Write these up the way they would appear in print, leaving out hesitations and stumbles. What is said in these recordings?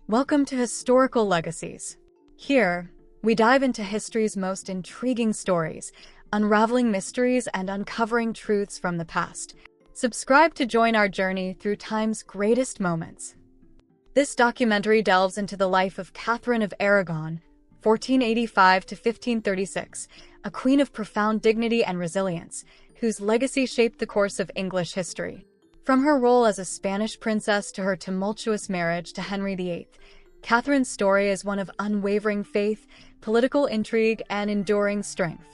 Welcome to Historical Legacies. Here, we dive into history's most intriguing stories, unraveling mysteries and uncovering truths from the past. Subscribe to join our journey through time's greatest moments. This documentary delves into the life of Catherine of Aragon, 1485 to 1536, a queen of profound dignity and resilience, whose legacy shaped the course of English history. From her role as a Spanish princess to her tumultuous marriage to Henry VIII, Catherine's story is one of unwavering faith, political intrigue, and enduring strength.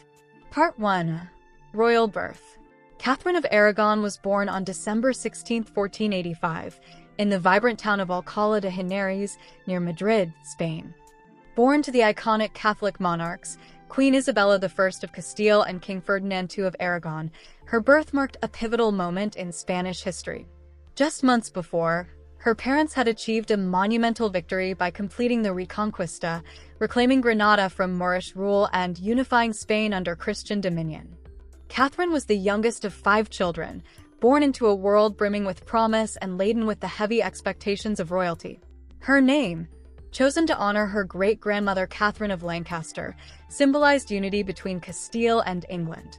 Part 1. Royal Birth. Catherine of Aragon was born on December 16, 1485, in the vibrant town of Alcalá de Henares, near Madrid, Spain. Born to the iconic Catholic monarchs, Queen Isabella I of Castile and King Ferdinand II of Aragon, her birth marked a pivotal moment in Spanish history. Just months before, her parents had achieved a monumental victory by completing the Reconquista, reclaiming Granada from Moorish rule and unifying Spain under Christian dominion. Catherine was the youngest of 5 children, born into a world brimming with promise and laden with the heavy expectations of royalty. Her name, chosen to honor her great-grandmother Catherine of Lancaster, symbolized unity between Castile and England.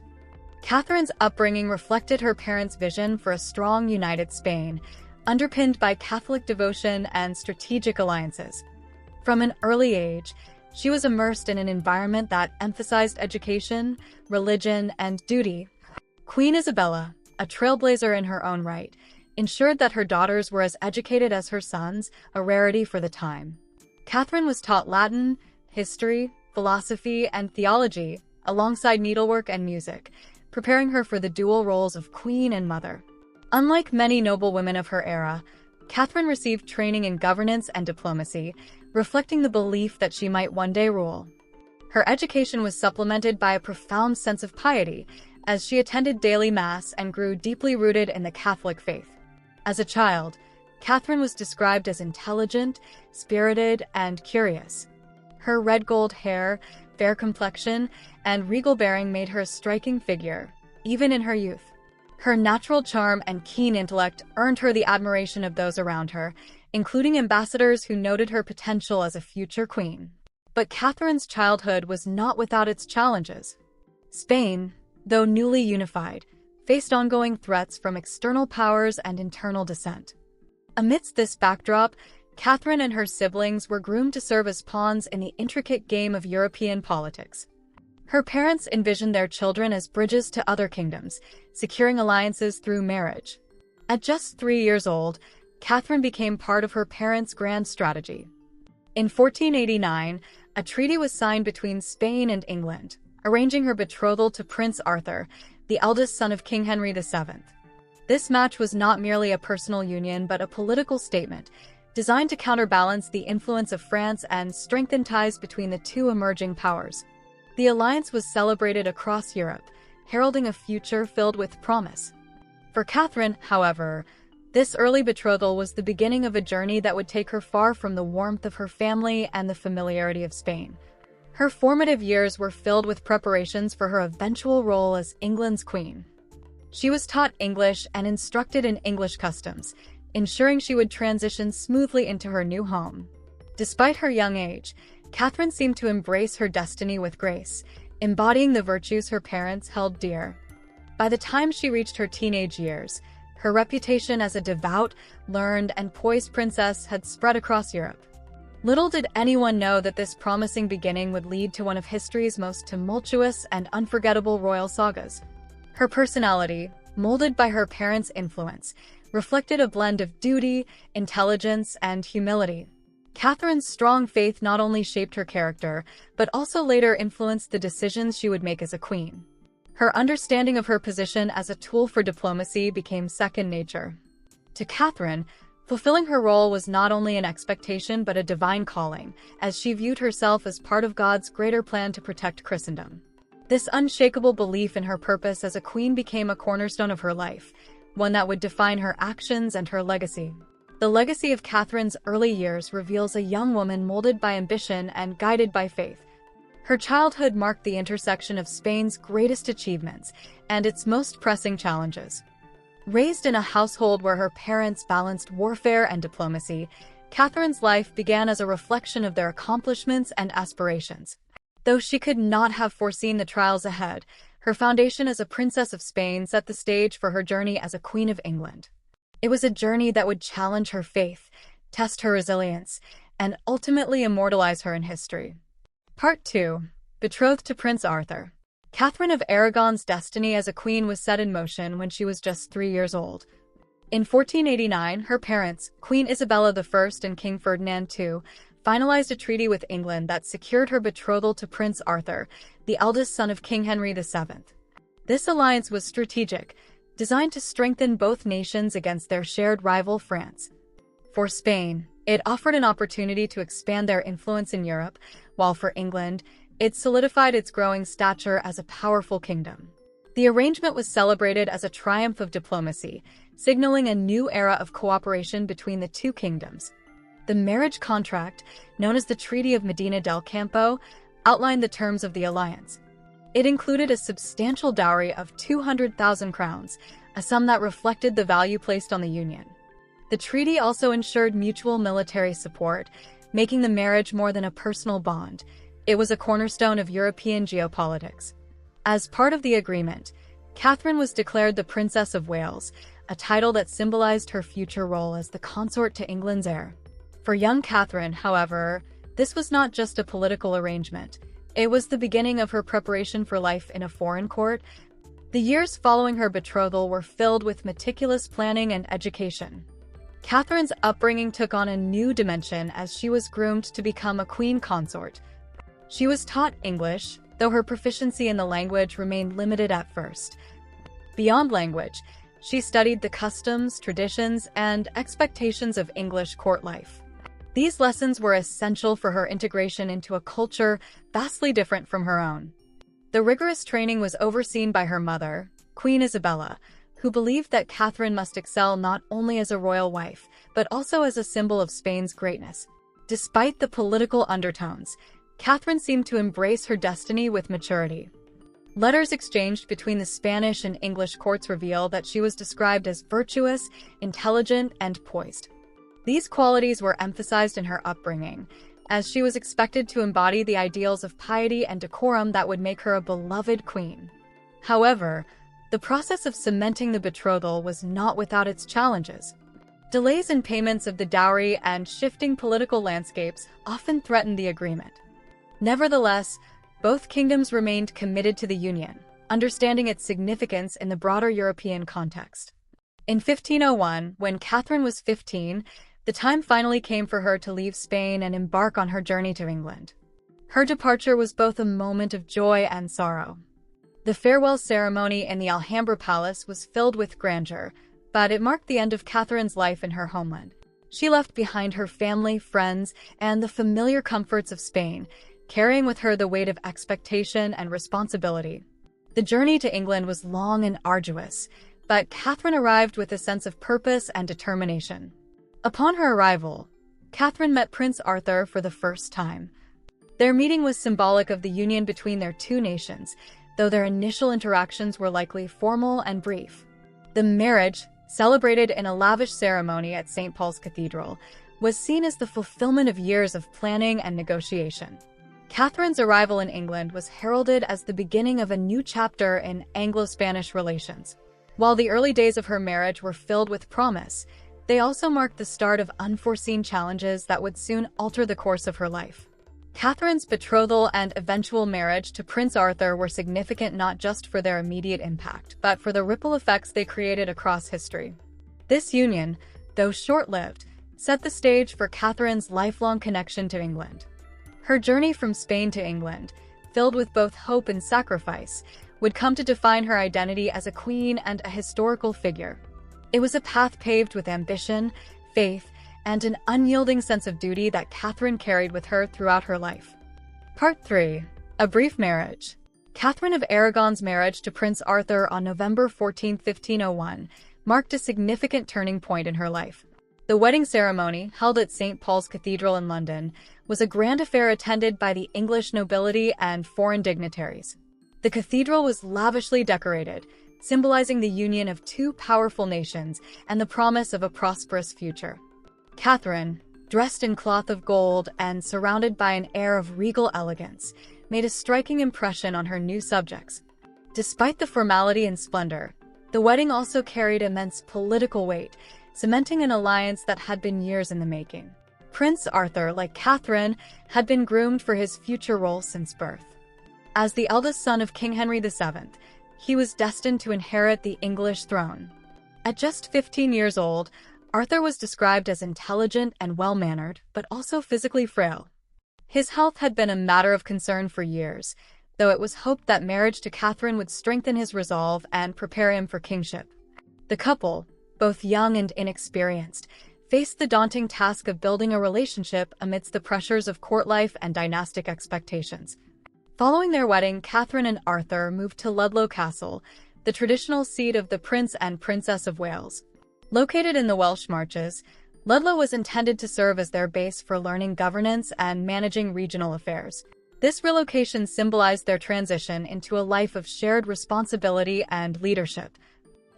Catherine's upbringing reflected her parents' vision for a strong, united Spain, underpinned by Catholic devotion and strategic alliances. From an early age, she was immersed in an environment that emphasized education, religion, and duty. Queen Isabella, a trailblazer in her own right, ensured that her daughters were as educated as her sons, a rarity for the time. Catherine was taught Latin, history, philosophy, and theology, alongside needlework and music, preparing her for the dual roles of queen and mother. Unlike many noble women of her era, Catherine received training in governance and diplomacy, reflecting the belief that she might one day rule. Her education was supplemented by a profound sense of piety, as she attended daily mass and grew deeply rooted in the Catholic faith. As a child, Catherine was described as intelligent, spirited, and curious. Her red gold hair, fair complexion, and regal bearing made her a striking figure, even in her youth. Her natural charm and keen intellect earned her the admiration of those around her, including ambassadors who noted her potential as a future queen. But Catherine's childhood was not without its challenges. Spain, though newly unified, faced ongoing threats from external powers and internal dissent. Amidst this backdrop, Catherine and her siblings were groomed to serve as pawns in the intricate game of European politics. Her parents envisioned their children as bridges to other kingdoms, securing alliances through marriage. At just 3 years old, Catherine became part of her parents' grand strategy. In 1489, a treaty was signed between Spain and England, arranging her betrothal to Prince Arthur, the eldest son of King Henry VII. This match was not merely a personal union but a political statement, designed to counterbalance the influence of France and strengthen ties between the two emerging powers. The alliance was celebrated across Europe, heralding a future filled with promise. For Catherine, however, this early betrothal was the beginning of a journey that would take her far from the warmth of her family and the familiarity of Spain. Her formative years were filled with preparations for her eventual role as England's queen. She was taught English and instructed in English customs, ensuring she would transition smoothly into her new home. Despite her young age, Catherine seemed to embrace her destiny with grace, embodying the virtues her parents held dear. By the time she reached her teenage years, her reputation as a devout, learned, and poised princess had spread across Europe. Little did anyone know that this promising beginning would lead to one of history's most tumultuous and unforgettable royal sagas. Her personality, molded by her parents' influence, reflected a blend of duty, intelligence, and humility. Catherine's strong faith not only shaped her character, but also later influenced the decisions she would make as a queen. Her understanding of her position as a tool for diplomacy became second nature. To Catherine, fulfilling her role was not only an expectation but a divine calling, as she viewed herself as part of God's greater plan to protect Christendom. This unshakable belief in her purpose as a queen became a cornerstone of her life, one that would define her actions and her legacy. The legacy of Catherine's early years reveals a young woman molded by ambition and guided by faith. Her childhood marked the intersection of Spain's greatest achievements and its most pressing challenges. Raised in a household where her parents balanced warfare and diplomacy, Catherine's life began as a reflection of their accomplishments and aspirations. Though she could not have foreseen the trials ahead, her foundation as a princess of Spain set the stage for her journey as a Queen of England. It was a journey that would challenge her faith, test her resilience, and ultimately immortalize her in history. Part 2. Betrothed to Prince Arthur. Catherine of Aragon's destiny as a queen was set in motion when she was just 3 years old. In 1489, her parents, Queen Isabella I and King Ferdinand II, finalized a treaty with England that secured her betrothal to Prince Arthur, the eldest son of King Henry VII. This alliance was strategic, designed to strengthen both nations against their shared rival France. For Spain, it offered an opportunity to expand their influence in Europe, while for England, it solidified its growing stature as a powerful kingdom. The arrangement was celebrated as a triumph of diplomacy, signaling a new era of cooperation between the two kingdoms. The marriage contract, known as the Treaty of Medina del Campo, outlined the terms of the alliance. It included a substantial dowry of 200,000 crowns, a sum that reflected the value placed on the union. The treaty also ensured mutual military support, making the marriage more than a personal bond. It was a cornerstone of European geopolitics. As part of the agreement, Catherine was declared the Princess of Wales, a title that symbolized her future role as the consort to England's heir. For young Catherine, however, this was not just a political arrangement. It was the beginning of her preparation for life in a foreign court. The years following her betrothal were filled with meticulous planning and education. Catherine's upbringing took on a new dimension as she was groomed to become a queen consort. She was taught English, though her proficiency in the language remained limited at first. Beyond language, she studied the customs, traditions, and expectations of English court life. These lessons were essential for her integration into a culture vastly different from her own. The rigorous training was overseen by her mother, Queen Isabella, who believed that Catherine must excel not only as a royal wife, but also as a symbol of Spain's greatness. Despite the political undertones, Catherine seemed to embrace her destiny with maturity. Letters exchanged between the Spanish and English courts reveal that she was described as virtuous, intelligent, and poised. These qualities were emphasized in her upbringing, as she was expected to embody the ideals of piety and decorum that would make her a beloved queen. However, the process of cementing the betrothal was not without its challenges. Delays in payments of the dowry and shifting political landscapes often threatened the agreement. Nevertheless, both kingdoms remained committed to the union, understanding its significance in the broader European context. In 1501, when Catherine was 15, the time finally came for her to leave Spain and embark on her journey to England. Her departure was both a moment of joy and sorrow. The farewell ceremony in the Alhambra Palace was filled with grandeur, but it marked the end of Catherine's life in her homeland. She left behind her family, friends, and the familiar comforts of Spain, carrying with her the weight of expectation and responsibility. The journey to England was long and arduous, but Catherine arrived with a sense of purpose and determination. Upon her arrival, Catherine met Prince Arthur for the first time. Their meeting was symbolic of the union between their two nations, though their initial interactions were likely formal and brief. The marriage, celebrated in a lavish ceremony at St. Paul's Cathedral, was seen as the fulfillment of years of planning and negotiation. Catherine's arrival in England was heralded as the beginning of a new chapter in Anglo-Spanish relations. While the early days of her marriage were filled with promise, they also marked the start of unforeseen challenges that would soon alter the course of her life. Catherine's betrothal and eventual marriage to Prince Arthur were significant not just for their immediate impact, but for the ripple effects they created across history. This union, though short-lived, set the stage for Catherine's lifelong connection to England. Her journey from Spain to England, filled with both hope and sacrifice, would come to define her identity as a queen and a historical figure. It was a path paved with ambition, faith, and an unyielding sense of duty that Catherine carried with her throughout her life. Part 3. A Brief Marriage. Catherine of Aragon's marriage to Prince Arthur on November 14, 1501, marked a significant turning point in her life. The wedding ceremony, held at St. Paul's Cathedral in London, was a grand affair attended by the English nobility and foreign dignitaries. The cathedral was lavishly decorated, symbolizing the union of two powerful nations and the promise of a prosperous future. Catherine, dressed in cloth of gold and surrounded by an air of regal elegance, made a striking impression on her new subjects. Despite the formality and splendor, the wedding also carried immense political weight, cementing an alliance that had been years in the making. Prince Arthur, like Catherine, had been groomed for his future role since birth. As the eldest son of King Henry VII, he was destined to inherit the English throne. At just 15 years old, Arthur was described as intelligent and well-mannered, but also physically frail. His health had been a matter of concern for years, though it was hoped that marriage to Catherine would strengthen his resolve and prepare him for kingship. The couple, both young and inexperienced, faced the daunting task of building a relationship amidst the pressures of court life and dynastic expectations. Following their wedding, Catherine and Arthur moved to Ludlow Castle, the traditional seat of the Prince and Princess of Wales. Located in the Welsh Marches, Ludlow was intended to serve as their base for learning governance and managing regional affairs. This relocation symbolized their transition into a life of shared responsibility and leadership.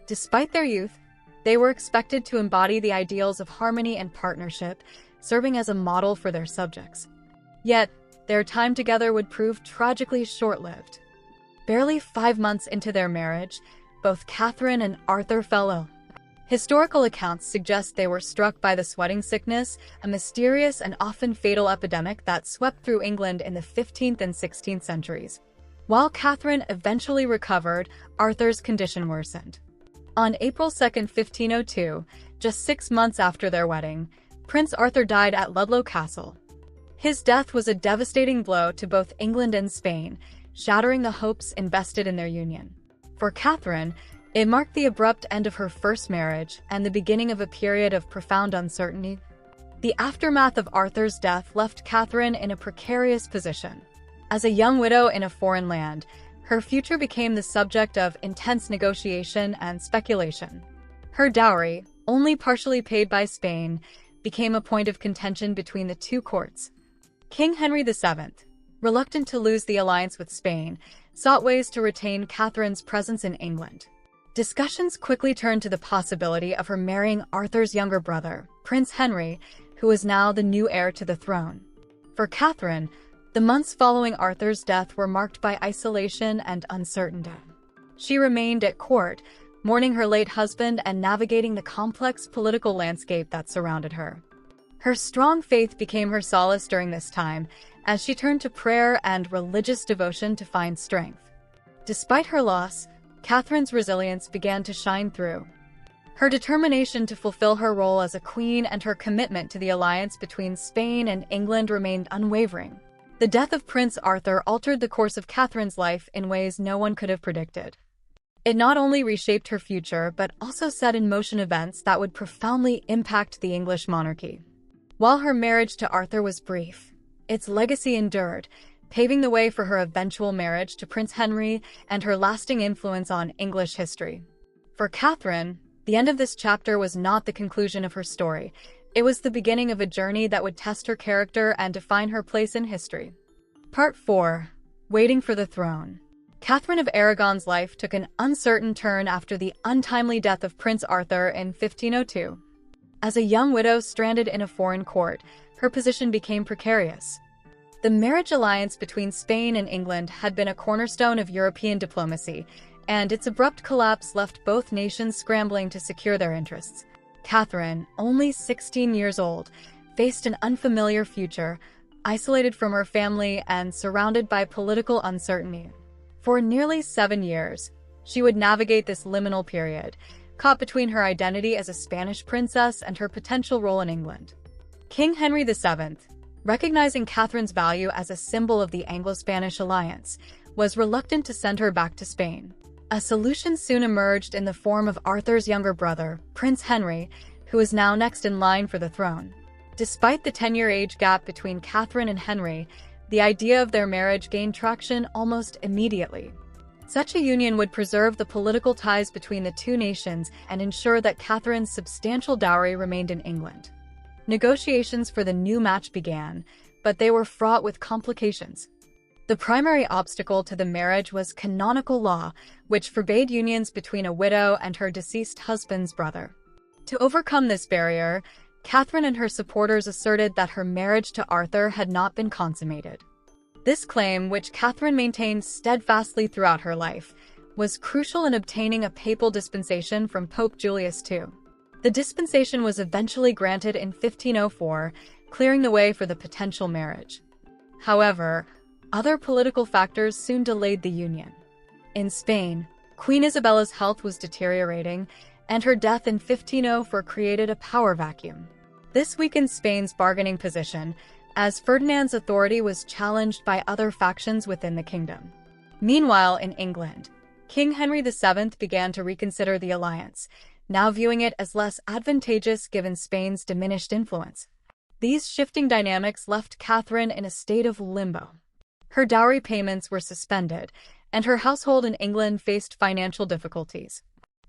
Despite their youth, they were expected to embody the ideals of harmony and partnership, serving as a model for their subjects. Yet, their time together would prove tragically short-lived. Barely 5 months into their marriage, both Catherine and Arthur fell ill. Historical accounts suggest they were struck by the sweating sickness, a mysterious and often fatal epidemic that swept through England in the 15th and 16th centuries. While Catherine eventually recovered, Arthur's condition worsened. On April 2, 1502, just 6 months after their wedding, Prince Arthur died at Ludlow Castle. His death was a devastating blow to both England and Spain, shattering the hopes invested in their union. For Catherine, it marked the abrupt end of her first marriage and the beginning of a period of profound uncertainty. The aftermath of Arthur's death left Catherine in a precarious position. As a young widow in a foreign land, her future became the subject of intense negotiation and speculation. Her dowry, only partially paid by Spain, became a point of contention between the two courts. King Henry VII, reluctant to lose the alliance with Spain, sought ways to retain Catherine's presence in England. Discussions quickly turned to the possibility of her marrying Arthur's younger brother, Prince Henry, who was now the new heir to the throne. For Catherine, the months following Arthur's death were marked by isolation and uncertainty. She remained at court, mourning her late husband and navigating the complex political landscape that surrounded her. Her strong faith became her solace during this time, as she turned to prayer and religious devotion to find strength. Despite her loss, Catherine's resilience began to shine through. Her determination to fulfill her role as a queen and her commitment to the alliance between Spain and England remained unwavering. The death of Prince Arthur altered the course of Catherine's life in ways no one could have predicted. It not only reshaped her future, but also set in motion events that would profoundly impact the English monarchy. While her marriage to Arthur was brief, its legacy endured, paving the way for her eventual marriage to Prince Henry and her lasting influence on English history. For Catherine, the end of this chapter was not the conclusion of her story. It was the beginning of a journey that would test her character and define her place in history. Part 4. Waiting for the Throne. Catherine of Aragon's life took an uncertain turn after the untimely death of Prince Arthur in 1502. As a young widow stranded in a foreign court, her position became precarious. The marriage alliance between Spain and England had been a cornerstone of European diplomacy, and its abrupt collapse left both nations scrambling to secure their interests. Catherine, only 16 years old, faced an unfamiliar future, isolated from her family and surrounded by political uncertainty. For nearly 7 years, she would navigate this liminal period, caught between her identity as a Spanish princess and her potential role in England. King Henry VII, recognizing Catherine's value as a symbol of the Anglo-Spanish alliance, was reluctant to send her back to Spain. A solution soon emerged in the form of Arthur's younger brother, Prince Henry, who was now next in line for the throne. Despite the 10-year age gap between Catherine and Henry, the idea of their marriage gained traction almost immediately. Such a union would preserve the political ties between the two nations and ensure that Catherine's substantial dowry remained in England. Negotiations for the new match began, but they were fraught with complications. The primary obstacle to the marriage was canonical law, which forbade unions between a widow and her deceased husband's brother. To overcome this barrier, Catherine and her supporters asserted that her marriage to Arthur had not been consummated. This claim, which Catherine maintained steadfastly throughout her life, was crucial in obtaining a papal dispensation from Pope Julius II. The dispensation was eventually granted in 1504, clearing the way for the potential marriage. However, other political factors soon delayed the union. In Spain, Queen Isabella's health was deteriorating, and her death in 1504 created a power vacuum. This weakened Spain's bargaining position, as Ferdinand's authority was challenged by other factions within the kingdom. Meanwhile, in England, King Henry VII began to reconsider the alliance, now viewing it as less advantageous given Spain's diminished influence. These shifting dynamics left Catherine in a state of limbo. Her dowry payments were suspended, and her household in England faced financial difficulties.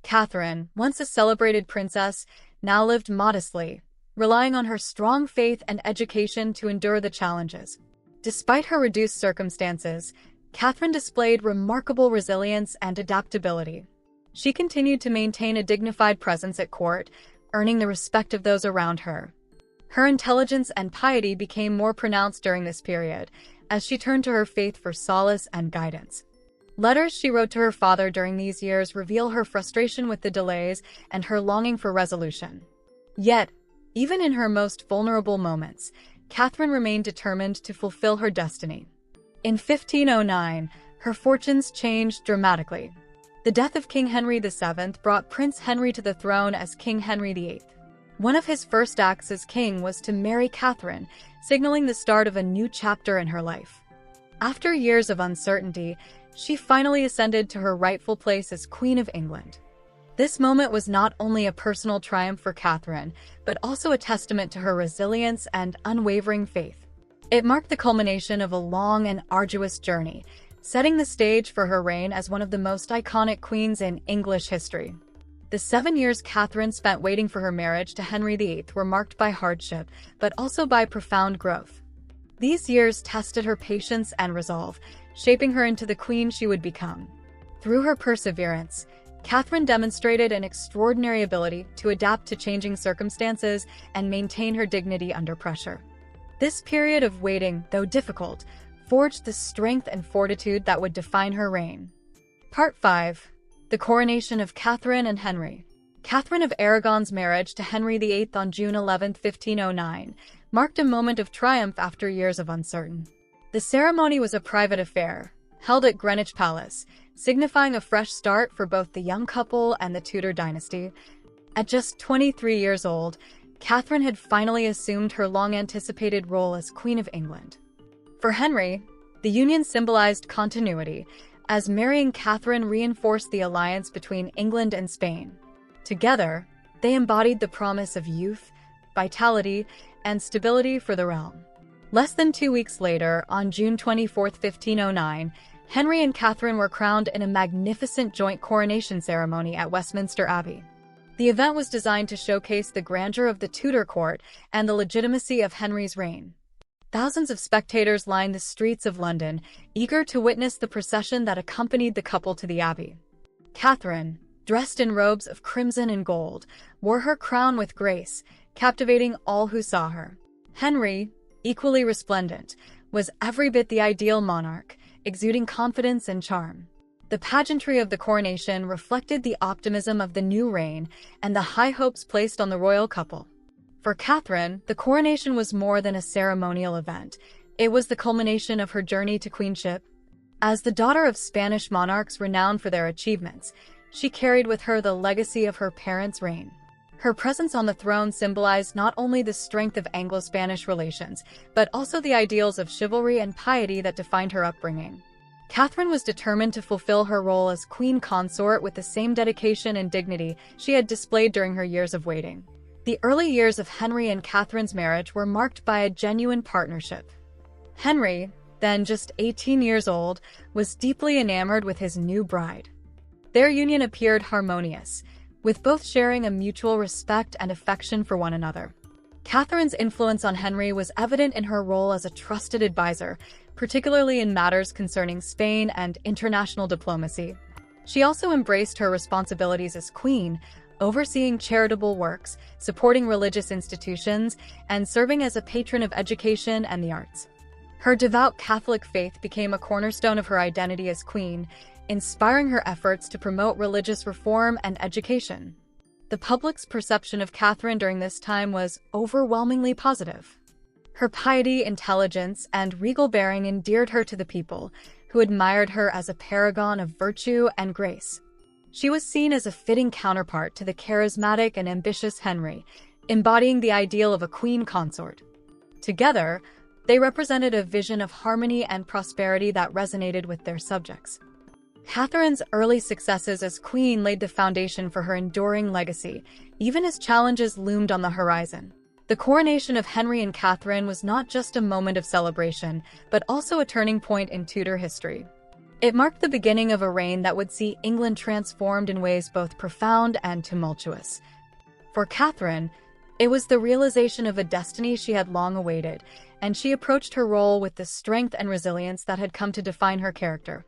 Catherine, once a celebrated princess, now lived modestly, relying on her strong faith and education to endure the challenges. Despite her reduced circumstances, Catherine displayed remarkable resilience and adaptability. She continued to maintain a dignified presence at court, earning the respect of those around her. Her intelligence and piety became more pronounced during this period, as she turned to her faith for solace and guidance. Letters she wrote to her father during these years reveal her frustration with the delays and her longing for resolution. Yet, even in her most vulnerable moments, Catherine remained determined to fulfill her destiny. In 1509, her fortunes changed dramatically. The death of King Henry VII brought Prince Henry to the throne as King Henry VIII. One of his first acts as king was to marry Catherine, signaling the start of a new chapter in her life. After years of uncertainty, she finally ascended to her rightful place as Queen of England. This moment was not only a personal triumph for Catherine, but also a testament to her resilience and unwavering faith. It marked the culmination of a long and arduous journey, setting the stage for her reign as one of the most iconic queens in English history. The 7 years Catherine spent waiting for her marriage to Henry VIII were marked by hardship, but also by profound growth. These years tested her patience and resolve, shaping her into the queen she would become. Through her perseverance, Catherine demonstrated an extraordinary ability to adapt to changing circumstances and maintain her dignity under pressure. This period of waiting, though difficult, forged the strength and fortitude that would define her reign. Part 5. The Coronation of Catherine and Henry. Catherine of Aragon's marriage to Henry VIII on June 11, 1509, marked a moment of triumph after years of uncertainty. The ceremony was a private affair, held at Greenwich Palace, signifying a fresh start for both the young couple and the Tudor dynasty. At just 23 years old, Catherine had finally assumed her long-anticipated role as Queen of England. For Henry, the union symbolized continuity, as marrying Catherine reinforced the alliance between England and Spain. Together, they embodied the promise of youth, vitality, and stability for the realm. Less than 2 weeks later, on June 24, 1509, Henry and Catherine were crowned in a magnificent joint coronation ceremony at Westminster Abbey. The event was designed to showcase the grandeur of the Tudor court and the legitimacy of Henry's reign. Thousands of spectators lined the streets of London, eager to witness the procession that accompanied the couple to the abbey. Catherine, dressed in robes of crimson and gold, wore her crown with grace, captivating all who saw her. Henry, equally resplendent, was every bit the ideal monarch, exuding confidence and charm. The pageantry of the coronation reflected the optimism of the new reign and the high hopes placed on the royal couple. For Catherine, the coronation was more than a ceremonial event. It was the culmination of her journey to queenship. As the daughter of Spanish monarchs renowned for their achievements, she carried with her the legacy of her parents' reign. Her presence on the throne symbolized not only the strength of Anglo-Spanish relations, but also the ideals of chivalry and piety that defined her upbringing. Catherine was determined to fulfill her role as queen consort with the same dedication and dignity she had displayed during her years of waiting. The early years of Henry and Catherine's marriage were marked by a genuine partnership. Henry, then just 18 years old, was deeply enamored with his new bride. Their union appeared harmonious, with both sharing a mutual respect and affection for one another. Catherine's influence on Henry was evident in her role as a trusted advisor, particularly in matters concerning Spain and international diplomacy. She also embraced her responsibilities as queen, overseeing charitable works, supporting religious institutions, and serving as a patron of education and the arts. Her devout Catholic faith became a cornerstone of her identity as queen, inspiring her efforts to promote religious reform and education. The public's perception of Catherine during this time was overwhelmingly positive. Her piety, intelligence, and regal bearing endeared her to the people, who admired her as a paragon of virtue and grace. She was seen as a fitting counterpart to the charismatic and ambitious Henry, embodying the ideal of a queen consort. Together, they represented a vision of harmony and prosperity that resonated with their subjects. Catherine's early successes as queen laid the foundation for her enduring legacy, even as challenges loomed on the horizon. The coronation of Henry and Catherine was not just a moment of celebration, but also a turning point in Tudor history. It marked the beginning of a reign that would see England transformed in ways both profound and tumultuous. For Catherine, it was the realization of a destiny she had long awaited, and she approached her role with the strength and resilience that had come to define her character.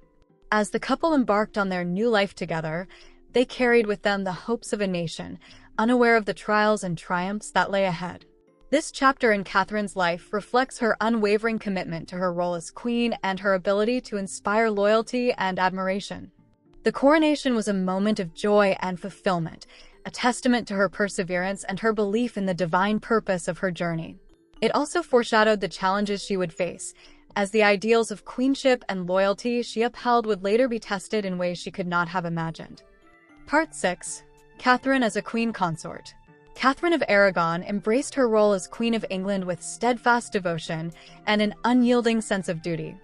As the couple embarked on their new life together, they carried with them the hopes of a nation, unaware of the trials and triumphs that lay ahead. This chapter in Catherine's life reflects her unwavering commitment to her role as queen and her ability to inspire loyalty and admiration. The coronation was a moment of joy and fulfillment, a testament to her perseverance and her belief in the divine purpose of her journey. It also foreshadowed the challenges she would face, as the ideals of queenship and loyalty she upheld would later be tested in ways she could not have imagined. Part 6. Catherine as a queen consort. Catherine of Aragon embraced her role as Queen of England with steadfast devotion and an unyielding sense of duty.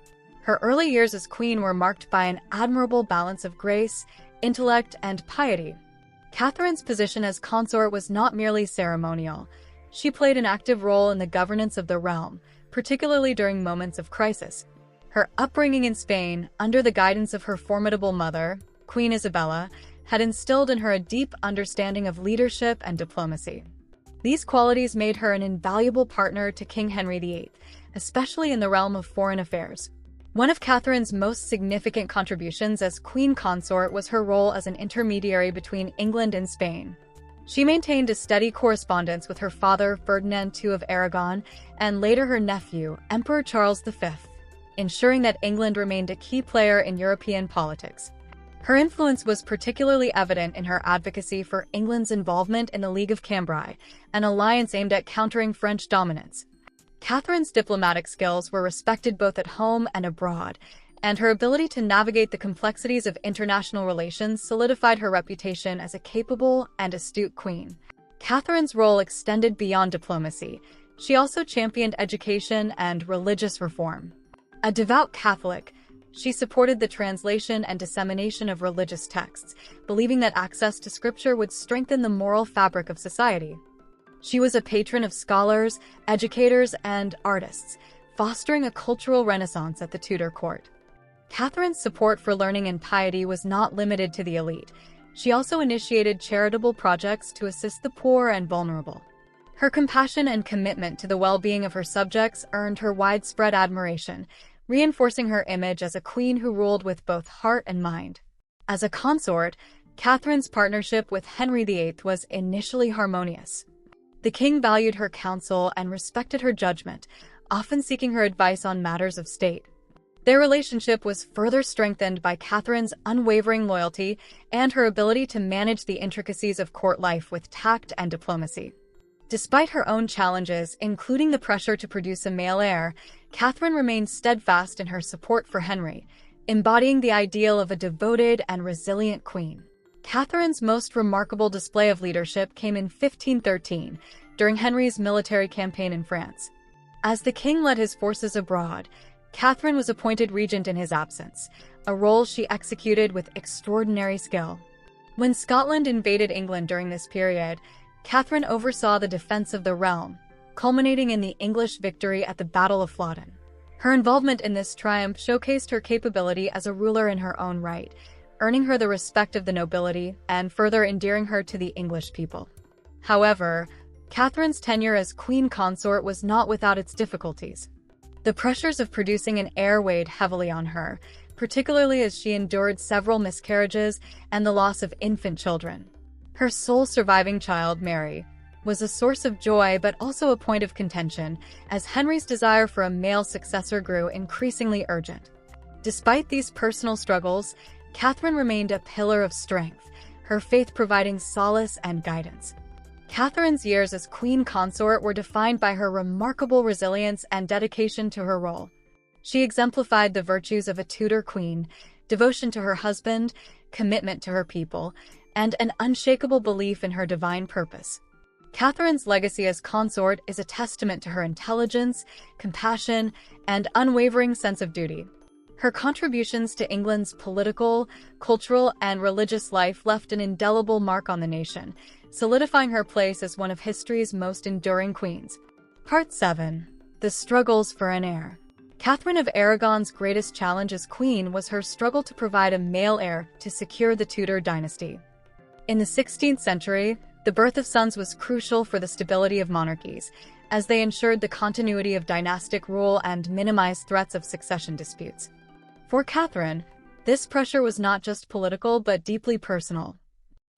Her early years as queen were marked by an admirable balance of grace, intellect, and piety. Catherine's position as consort was not merely ceremonial. She played an active role in the governance of the realm, particularly during moments of crisis. Her upbringing in Spain, under the guidance of her formidable mother, Queen Isabella, had instilled in her a deep understanding of leadership and diplomacy. These qualities made her an invaluable partner to King Henry VIII, especially in the realm of foreign affairs. One of Catherine's most significant contributions as queen consort was her role as an intermediary between England and Spain. She maintained a steady correspondence with her father, Ferdinand II of Aragon, and later her nephew, Emperor Charles V, ensuring that England remained a key player in European politics. Her influence was particularly evident in her advocacy for England's involvement in the League of Cambrai, an alliance aimed at countering French dominance. Catherine's diplomatic skills were respected both at home and abroad, and her ability to navigate the complexities of international relations solidified her reputation as a capable and astute queen. Catherine's role extended beyond diplomacy. She also championed education and religious reform. A devout Catholic, she supported the translation and dissemination of religious texts, believing that access to scripture would strengthen the moral fabric of society. She was a patron of scholars, educators, and artists, fostering a cultural renaissance at the Tudor court. Catherine's support for learning and piety was not limited to the elite. She also initiated charitable projects to assist the poor and vulnerable. Her compassion and commitment to the well-being of her subjects earned her widespread admiration, reinforcing her image as a queen who ruled with both heart and mind. As a consort, Catherine's partnership with Henry VIII was initially harmonious. The king valued her counsel and respected her judgment, often seeking her advice on matters of state. Their relationship was further strengthened by Catherine's unwavering loyalty and her ability to manage the intricacies of court life with tact and diplomacy. Despite her own challenges, including the pressure to produce a male heir, Catherine remained steadfast in her support for Henry, embodying the ideal of a devoted and resilient queen. Catherine's most remarkable display of leadership came in 1513, during Henry's military campaign in France. As the king led his forces abroad, Catherine was appointed regent in his absence, a role she executed with extraordinary skill. When Scotland invaded England during this period, Catherine oversaw the defense of the realm, culminating in the English victory at the Battle of Flodden. Her involvement in this triumph showcased her capability as a ruler in her own right, earning her the respect of the nobility and further endearing her to the English people. However, Catherine's tenure as queen consort was not without its difficulties. The pressures of producing an heir weighed heavily on her, particularly as she endured several miscarriages and the loss of infant children. Her sole surviving child, Mary, was a source of joy but also a point of contention, as Henry's desire for a male successor grew increasingly urgent. Despite these personal struggles, Catherine remained a pillar of strength, her faith providing solace and guidance. Catherine's years as queen consort were defined by her remarkable resilience and dedication to her role. She exemplified the virtues of a Tudor queen: devotion to her husband, commitment to her people, and an unshakable belief in her divine purpose. Catherine's legacy as consort is a testament to her intelligence, compassion, and unwavering sense of duty. Her contributions to England's political, cultural, and religious life left an indelible mark on the nation, solidifying her place as one of history's most enduring queens. Part 7. The Struggles for an Heir. Catherine of Aragon's greatest challenge as queen was her struggle to provide a male heir to secure the Tudor dynasty. In the 16th century, the birth of sons was crucial for the stability of monarchies, as they ensured the continuity of dynastic rule and minimized threats of succession disputes. For Catherine, this pressure was not just political but deeply personal.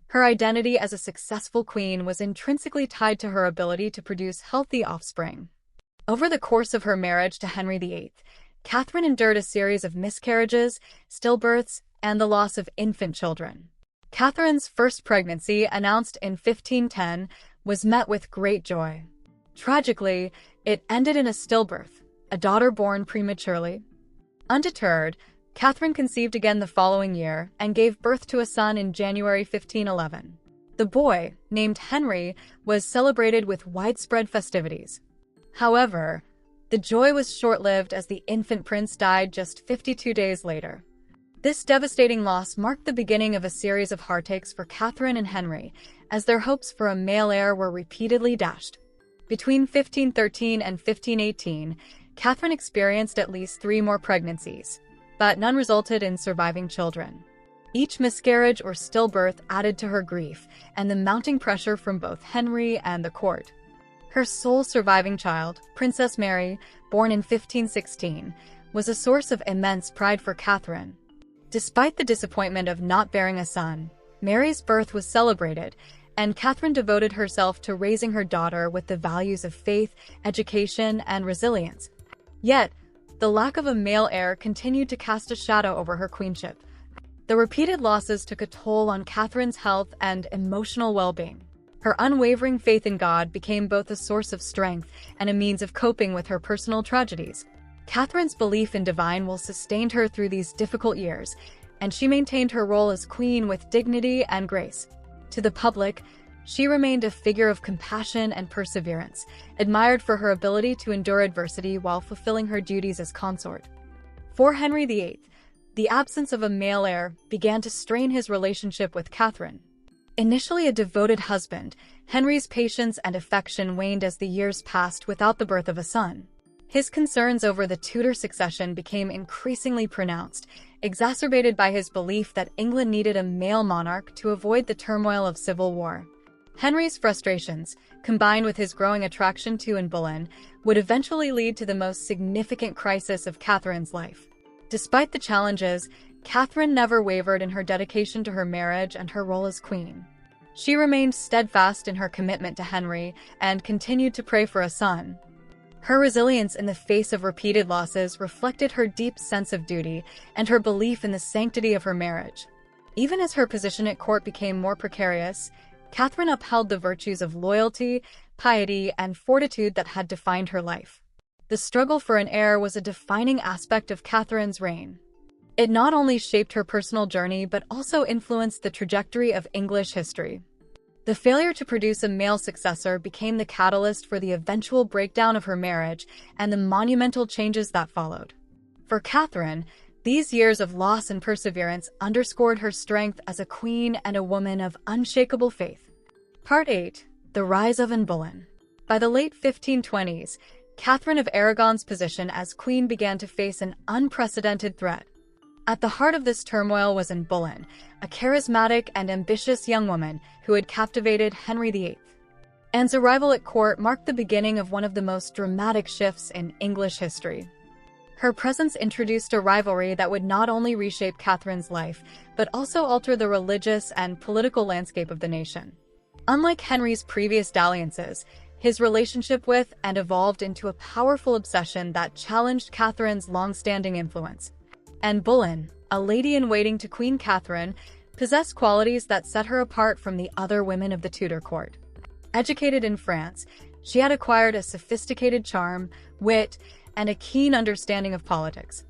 Her identity as a successful queen was intrinsically tied to her ability to produce healthy offspring. Over the course of her marriage to Henry VIII, Catherine endured a series of miscarriages, stillbirths, and the loss of infant children. Catherine's first pregnancy, announced in 1510, was met with great joy. Tragically, it ended in a stillbirth, a daughter born prematurely. Undeterred, Catherine conceived again the following year and gave birth to a son in January 1511. The boy, named Henry, was celebrated with widespread festivities. However, the joy was short-lived as the infant prince died just 52 days later. This devastating loss marked the beginning of a series of heartaches for Catherine and Henry, as their hopes for a male heir were repeatedly dashed. Between 1513 and 1518, Catherine experienced at least 3 more pregnancies, but none resulted in surviving children. Each miscarriage or stillbirth added to her grief and the mounting pressure from both Henry and the court. Her sole surviving child, Princess Mary, born in 1516, was a source of immense pride for Catherine. Despite the disappointment of not bearing a son, Mary's birth was celebrated, and Catherine devoted herself to raising her daughter with the values of faith, education, and resilience. Yet, the lack of a male heir continued to cast a shadow over her queenship. The repeated losses took a toll on Catherine's health and emotional well-being. Her unwavering faith in God became both a source of strength and a means of coping with her personal tragedies. Catherine's belief in divine will sustained her through these difficult years, and she maintained her role as queen with dignity and grace. To the public, she remained a figure of compassion and perseverance, admired for her ability to endure adversity while fulfilling her duties as consort. For Henry VIII, the absence of a male heir began to strain his relationship with Catherine. Initially a devoted husband, Henry's patience and affection waned as the years passed without the birth of a son. His concerns over the Tudor succession became increasingly pronounced, exacerbated by his belief that England needed a male monarch to avoid the turmoil of civil war. Henry's frustrations, combined with his growing attraction to Anne Boleyn, would eventually lead to the most significant crisis of Catherine's life. Despite the challenges, Catherine never wavered in her dedication to her marriage and her role as queen. She remained steadfast in her commitment to Henry and continued to pray for a son. Her resilience in the face of repeated losses reflected her deep sense of duty and her belief in the sanctity of her marriage. Even as her position at court became more precarious, Catherine upheld the virtues of loyalty, piety, and fortitude that had defined her life. The struggle for an heir was a defining aspect of Catherine's reign. It not only shaped her personal journey but also influenced the trajectory of English history. The failure to produce a male successor became the catalyst for the eventual breakdown of her marriage and the monumental changes that followed. For Catherine, these years of loss and perseverance underscored her strength as a queen and a woman of unshakable faith. Part 8. The Rise of Anne Boleyn. By the late 1520s, Catherine of Aragon's position as queen began to face an unprecedented threat. At the heart of this turmoil was Anne Boleyn, a charismatic and ambitious young woman who had captivated Henry VIII. Anne's arrival at court marked the beginning of one of the most dramatic shifts in English history. Her presence introduced a rivalry that would not only reshape Catherine's life, but also alter the religious and political landscape of the nation. Unlike Henry's previous dalliances, his relationship with and evolved into a powerful obsession that challenged Catherine's long-standing influence. Anne Boleyn, a lady-in-waiting to Queen Catherine, possessed qualities that set her apart from the other women of the Tudor court. Educated in France, she had acquired a sophisticated charm, wit, and a keen understanding of politics.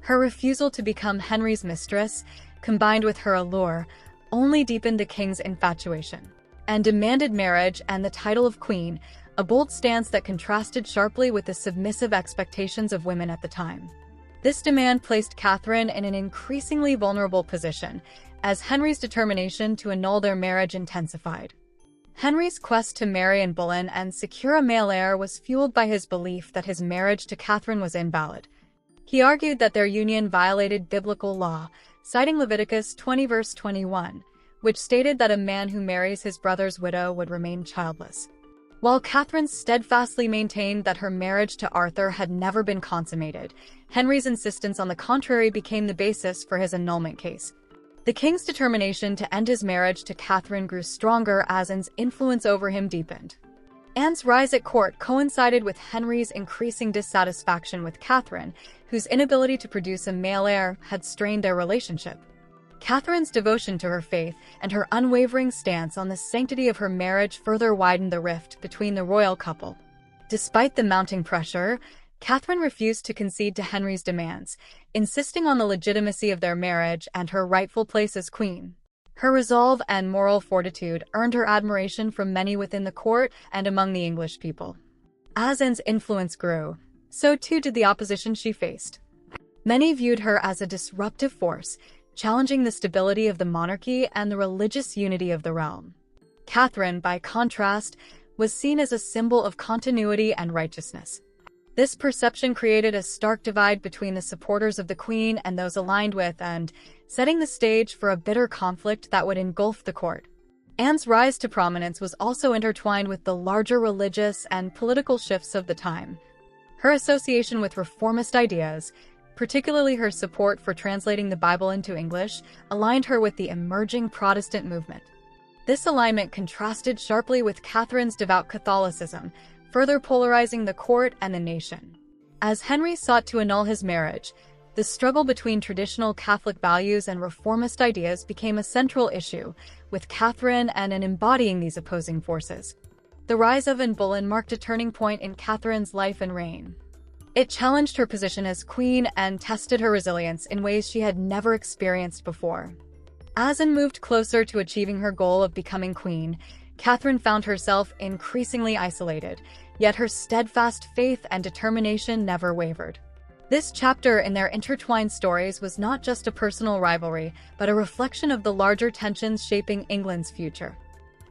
Her refusal to become Henry's mistress, combined with her allure, only deepened the king's infatuation, and demanded marriage and the title of queen, a bold stance that contrasted sharply with the submissive expectations of women at the time. This demand placed Catherine in an increasingly vulnerable position, as Henry's determination to annul their marriage intensified. Henry's quest to marry Anne Boleyn and secure a male heir was fueled by his belief that his marriage to Catherine was invalid. He argued that their union violated biblical law, citing Leviticus 20 verse 21, which stated that a man who marries his brother's widow would remain childless. While Catherine steadfastly maintained that her marriage to Arthur had never been consummated, Henry's insistence on the contrary became the basis for his annulment case. The king's determination to end his marriage to Catherine grew stronger as Anne's influence over him deepened. Anne's rise at court coincided with Henry's increasing dissatisfaction with Catherine, whose inability to produce a male heir had strained their relationship. Catherine's devotion to her faith and her unwavering stance on the sanctity of her marriage further widened the rift between the royal couple. Despite the mounting pressure, Catherine refused to concede to Henry's demands, insisting on the legitimacy of their marriage and her rightful place as queen. Her resolve and moral fortitude earned her admiration from many within the court and among the English people. As Anne's influence grew, so too did the opposition she faced. Many viewed her as a disruptive force, challenging the stability of the monarchy and the religious unity of the realm. Catherine, by contrast, was seen as a symbol of continuity and righteousness. This perception created a stark divide between the supporters of the queen and those aligned with, and setting the stage for a bitter conflict that would engulf the court. Anne's rise to prominence was also intertwined with the larger religious and political shifts of the time. Her association with reformist ideas, particularly her support for translating the Bible into English, aligned her with the emerging Protestant movement. This alignment contrasted sharply with Catherine's devout Catholicism, further polarizing the court and the nation. As Henry sought to annul his marriage, the struggle between traditional Catholic values and reformist ideas became a central issue, with Catherine and Anne embodying these opposing forces. The rise of Anne Boleyn marked a turning point in Catherine's life and reign. It challenged her position as queen and tested her resilience in ways she had never experienced before. As Anne moved closer to achieving her goal of becoming queen, Catherine found herself increasingly isolated, yet her steadfast faith and determination never wavered. This chapter in their intertwined stories was not just a personal rivalry, but a reflection of the larger tensions shaping England's future.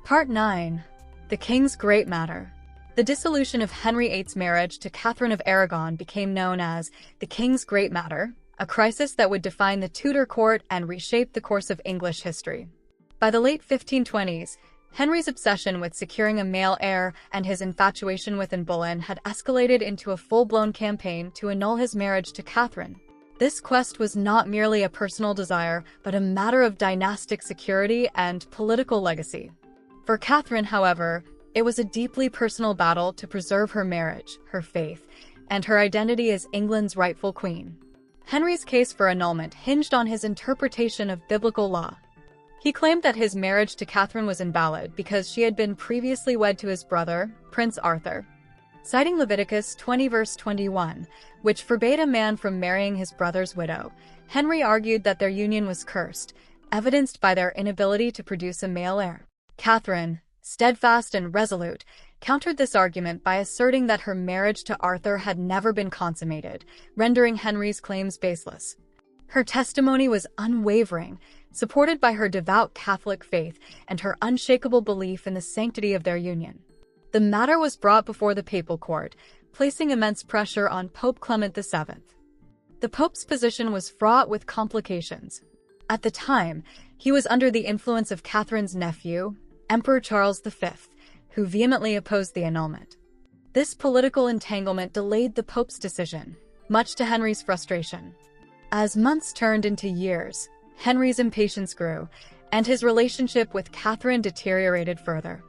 Part 9. The King's Great Matter. The dissolution of Henry VIII's marriage to Catherine of Aragon became known as the King's Great Matter, a crisis that would define the Tudor court and reshape the course of English history. By the late 1520s, Henry's obsession with securing a male heir and his infatuation with Anne Boleyn had escalated into a full-blown campaign to annul his marriage to Catherine. This quest was not merely a personal desire, but a matter of dynastic security and political legacy. For Catherine, however, it was a deeply personal battle to preserve her marriage, her faith, and her identity as England's rightful queen. Henry's case for annulment hinged on his interpretation of biblical law. He claimed that his marriage to Catherine was invalid because she had been previously wed to his brother, Prince Arthur. Citing Leviticus 20 verse 21, which forbade a man from marrying his brother's widow, Henry argued that their union was cursed, evidenced by their inability to produce a male heir. Catherine, steadfast and resolute, countered this argument by asserting that her marriage to Arthur had never been consummated, rendering Henry's claims baseless. Her testimony was unwavering, supported by her devout Catholic faith and her unshakable belief in the sanctity of their union. The matter was brought before the papal court, placing immense pressure on Pope Clement VII. The Pope's position was fraught with complications. At the time, he was under the influence of Catherine's nephew, Emperor Charles V, who vehemently opposed the annulment. This political entanglement delayed the Pope's decision. much to Henry's frustration. As months turned into years, Henry's impatience grew, and his relationship with Catherine deteriorated further.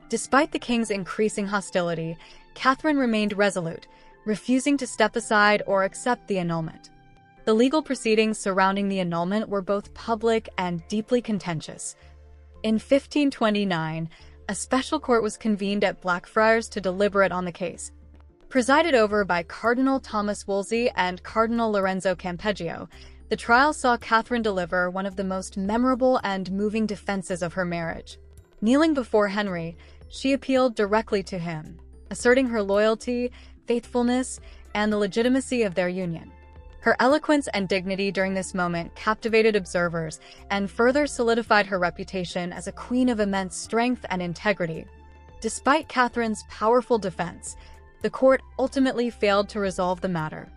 Despite the king's increasing hostility, Catherine remained resolute, refusing to step aside or accept the annulment. The legal proceedings surrounding the annulment were both public and deeply contentious. In 1529, a special court was convened at Blackfriars to deliberate on the case. Presided over by Cardinal Thomas Wolsey and Cardinal Lorenzo Campeggio, the trial saw Catherine deliver one of the most memorable and moving defenses of her marriage. Kneeling before Henry, she appealed directly to him, asserting her loyalty, faithfulness, and the legitimacy of their union. Her eloquence and dignity during this moment captivated observers and further solidified her reputation as a queen of immense strength and integrity. Despite Catherine's powerful defense, the court ultimately failed to resolve the matter.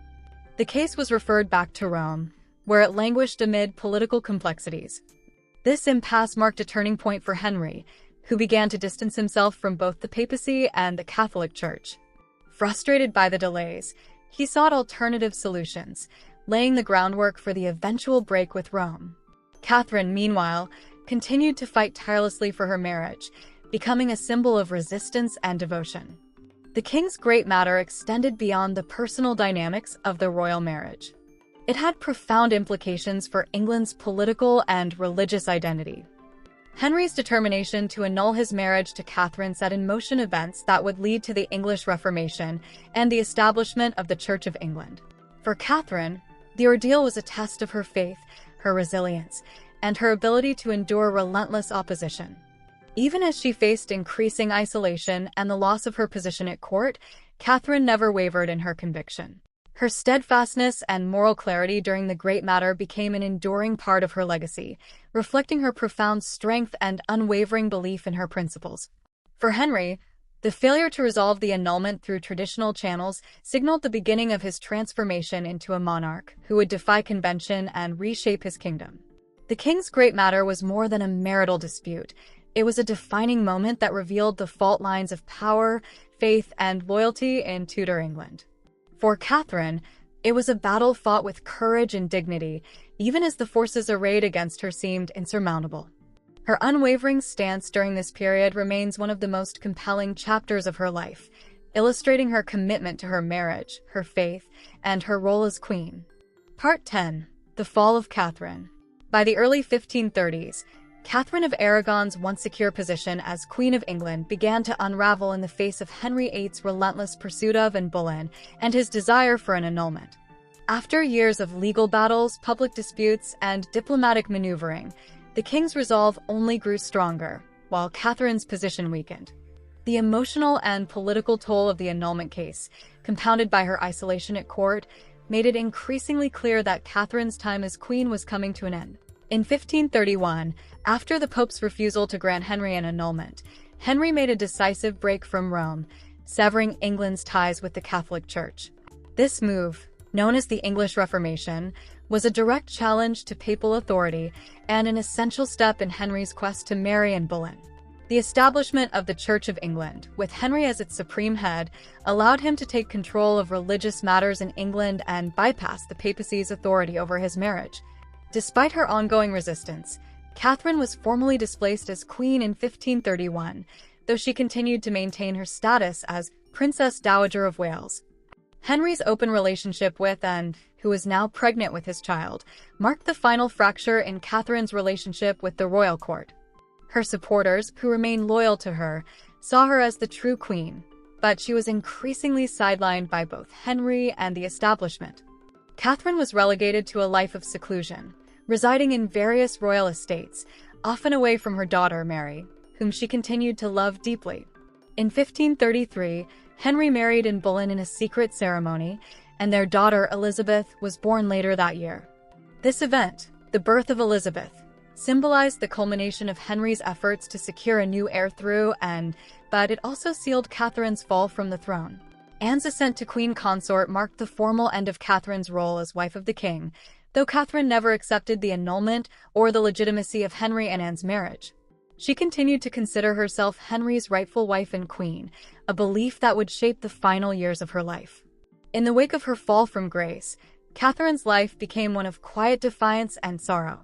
The case was referred back to Rome, where it languished amid political complexities. This impasse marked a turning point for Henry, who began to distance himself from both the papacy and the Catholic Church. Frustrated by the delays, he sought alternative solutions, laying the groundwork for the eventual break with Rome. Catherine, meanwhile, continued to fight tirelessly for her marriage, becoming a symbol of resistance and devotion. The king's great matter extended beyond the personal dynamics of the royal marriage. It had profound implications for England's political and religious identity. Henry's determination to annul his marriage to Catherine set in motion events that would lead to the English Reformation and the establishment of the Church of England. For Catherine, the ordeal was a test of her faith, her resilience, and her ability to endure relentless opposition. Even as she faced increasing isolation and the loss of her position at court, Catherine never wavered in her conviction. Her steadfastness and moral clarity during the great matter became an enduring part of her legacy, reflecting her profound strength and unwavering belief in her principles. For Henry, the failure to resolve the annulment through traditional channels signaled the beginning of his transformation into a monarch who would defy convention and reshape his kingdom. The king's great matter was more than a marital dispute. It was a defining moment that revealed the fault lines of power, faith, and loyalty in Tudor England. For Catherine, it was a battle fought with courage and dignity, even as the forces arrayed against her seemed insurmountable. Her unwavering stance during this period remains one of the most compelling chapters of her life, illustrating her commitment to her marriage, her faith, and her role as queen. Part 10. The Fall of Catherine. By the early 1530s, Catherine of Aragon's once secure position as Queen of England began to unravel in the face of Henry VIII's relentless pursuit of Anne Boleyn and his desire for an annulment. After years of legal battles, public disputes, and diplomatic maneuvering, the king's resolve only grew stronger, while Catherine's position weakened. The emotional and political toll of the annulment case, compounded by her isolation at court, made it increasingly clear that Catherine's time as queen was coming to an end. In 1531, after the Pope's refusal to grant Henry an annulment, Henry made a decisive break from Rome, severing England's ties with the Catholic Church. This move, known as the English Reformation, was a direct challenge to papal authority and an essential step in Henry's quest to marry Anne Boleyn. The establishment of the Church of England, with Henry as its supreme head, allowed him to take control of religious matters in England and bypass the papacy's authority over his marriage. Despite her ongoing resistance, Catherine was formally displaced as queen in 1531, though she continued to maintain her status as Princess Dowager of Wales. Henry's open relationship with Anne, who was now pregnant with his child, marked the final fracture in Catherine's relationship with the royal court. Her supporters, who remained loyal to her, saw her as the true queen, but she was increasingly sidelined by both Henry and the establishment. Catherine was relegated to a life of seclusion, residing in various royal estates, often away from her daughter Mary, whom she continued to love deeply. In 1533, Henry married Anne Boleyn in a secret ceremony, and their daughter Elizabeth was born later that year. This event, the birth of Elizabeth, symbolized the culmination of Henry's efforts to secure a new heir but it also sealed Catherine's fall from the throne. Anne's ascent to queen consort marked the formal end of Catherine's role as wife of the king, though Catherine never accepted the annulment or the legitimacy of Henry and Anne's marriage. She continued to consider herself Henry's rightful wife and queen, a belief that would shape the final years of her life. In the wake of her fall from grace, Catherine's life became one of quiet defiance and sorrow.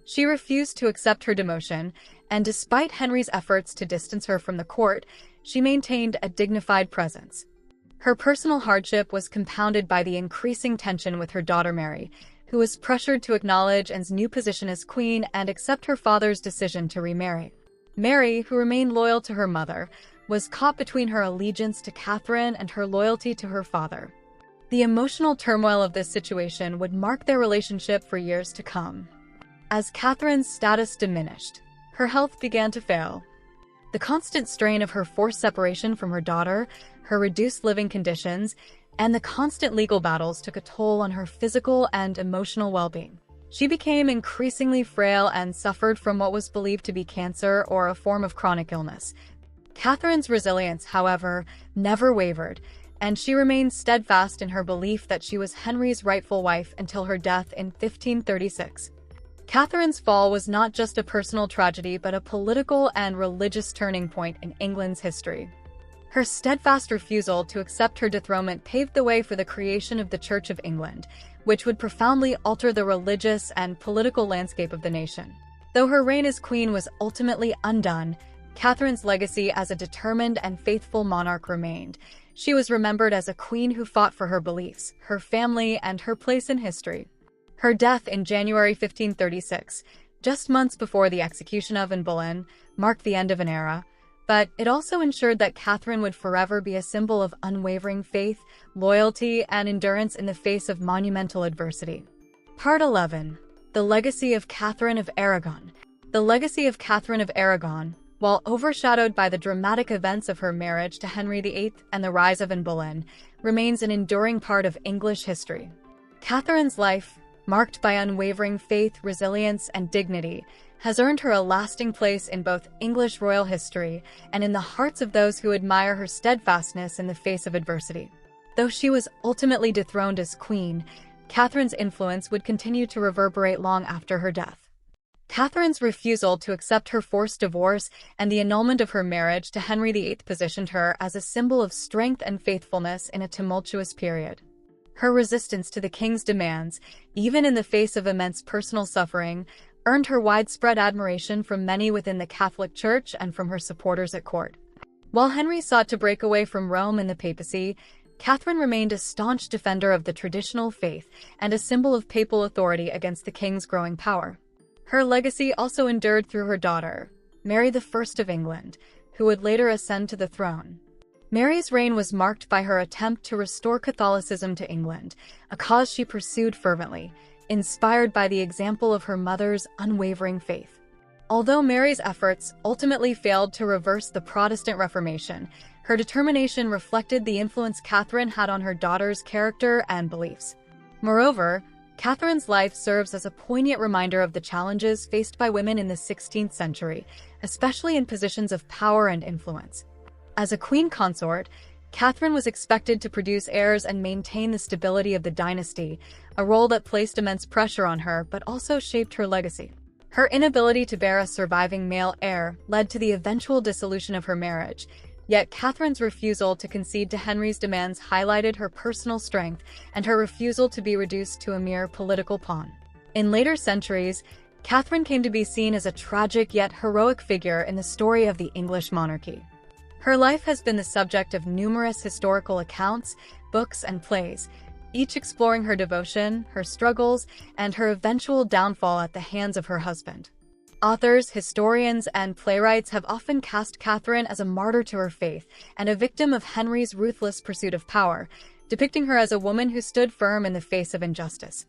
She refused to accept her demotion, and despite Henry's efforts to distance her from the court, she maintained a dignified presence. Her personal hardship was compounded by the increasing tension with her daughter Mary, who was pressured to acknowledge Anne's new position as queen and accept her father's decision to remarry. Mary, who remained loyal to her mother, was caught between her allegiance to Catherine and her loyalty to her father. The emotional turmoil of this situation would mark their relationship for years to come. As Catherine's status diminished, her health began to fail. The constant strain of her forced separation from her daughter, her reduced living conditions, and the constant legal battles took a toll on her physical and emotional well-being. She became increasingly frail and suffered from what was believed to be cancer or a form of chronic illness. Catherine's resilience, however, never wavered, and she remained steadfast in her belief that she was Henry's rightful wife until her death in 1536. Catherine's fall was not just a personal tragedy but a political and religious turning point in England's history. Her steadfast refusal to accept her dethronement paved the way for the creation of the Church of England, which would profoundly alter the religious and political landscape of the nation. Though her reign as queen was ultimately undone, Catherine's legacy as a determined and faithful monarch remained. She was remembered as a queen who fought for her beliefs, her family, and her place in history. Her death in January 1536, just months before the execution of Anne Boleyn, marked the end of an era, but it also ensured that Catherine would forever be a symbol of unwavering faith, loyalty, and endurance in the face of monumental adversity. Part 11. The Legacy of Catherine of Aragon. The legacy of Catherine of Aragon, while overshadowed by the dramatic events of her marriage to Henry VIII and the rise of Anne Boleyn, remains an enduring part of English history. Catherine's life, marked by unwavering faith, resilience, and dignity, has earned her a lasting place in both English royal history and in the hearts of those who admire her steadfastness in the face of adversity. Though she was ultimately dethroned as queen, Catherine's influence would continue to reverberate long after her death. Catherine's refusal to accept her forced divorce and the annulment of her marriage to Henry VIII positioned her as a symbol of strength and faithfulness in a tumultuous period. Her resistance to the king's demands, even in the face of immense personal suffering, earned her widespread admiration from many within the Catholic Church and from her supporters at court. While Henry sought to break away from Rome and the papacy, Catherine remained a staunch defender of the traditional faith and a symbol of papal authority against the king's growing power. Her legacy also endured through her daughter, Mary I of England, who would later ascend to the throne. Mary's reign was marked by her attempt to restore Catholicism to England, a cause she pursued fervently, inspired by the example of her mother's unwavering faith. Although Mary's efforts ultimately failed to reverse the Protestant Reformation, her determination reflected the influence Catherine had on her daughter's character and beliefs. Moreover, Catherine's life serves as a poignant reminder of the challenges faced by women in the 16th century, especially in positions of power and influence. As a queen consort, Catherine was expected to produce heirs and maintain the stability of the dynasty, a role that placed immense pressure on her but also shaped her legacy. Her inability to bear a surviving male heir led to the eventual dissolution of her marriage, yet Catherine's refusal to concede to Henry's demands highlighted her personal strength and her refusal to be reduced to a mere political pawn. In later centuries, Catherine came to be seen as a tragic yet heroic figure in the story of the English monarchy. Her life has been the subject of numerous historical accounts, books, and plays, each exploring her devotion, her struggles, and her eventual downfall at the hands of her husband. Authors, historians, and playwrights have often cast Catherine as a martyr to her faith and a victim of Henry's ruthless pursuit of power, depicting her as a woman who stood firm in the face of injustice.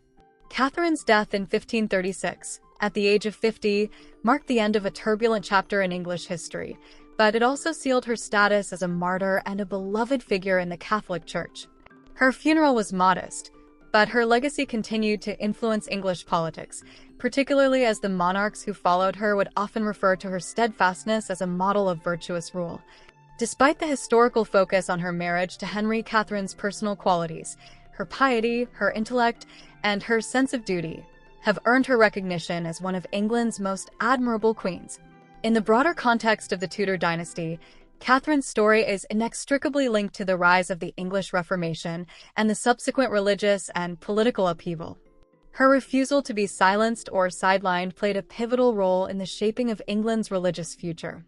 Catherine's death in 1536, at the age of 50, marked the end of a turbulent chapter in English history, but it also sealed her status as a martyr and a beloved figure in the Catholic Church. Her funeral was modest, but her legacy continued to influence English politics, particularly as the monarchs who followed her would often refer to her steadfastness as a model of virtuous rule. Despite the historical focus on her marriage to Henry, Catherine's personal qualities, her piety, her intellect, and her sense of duty have earned her recognition as one of England's most admirable queens. In the broader context of the Tudor dynasty, Catherine's story is inextricably linked to the rise of the English Reformation and the subsequent religious and political upheaval. Her refusal to be silenced or sidelined played a pivotal role in the shaping of England's religious future.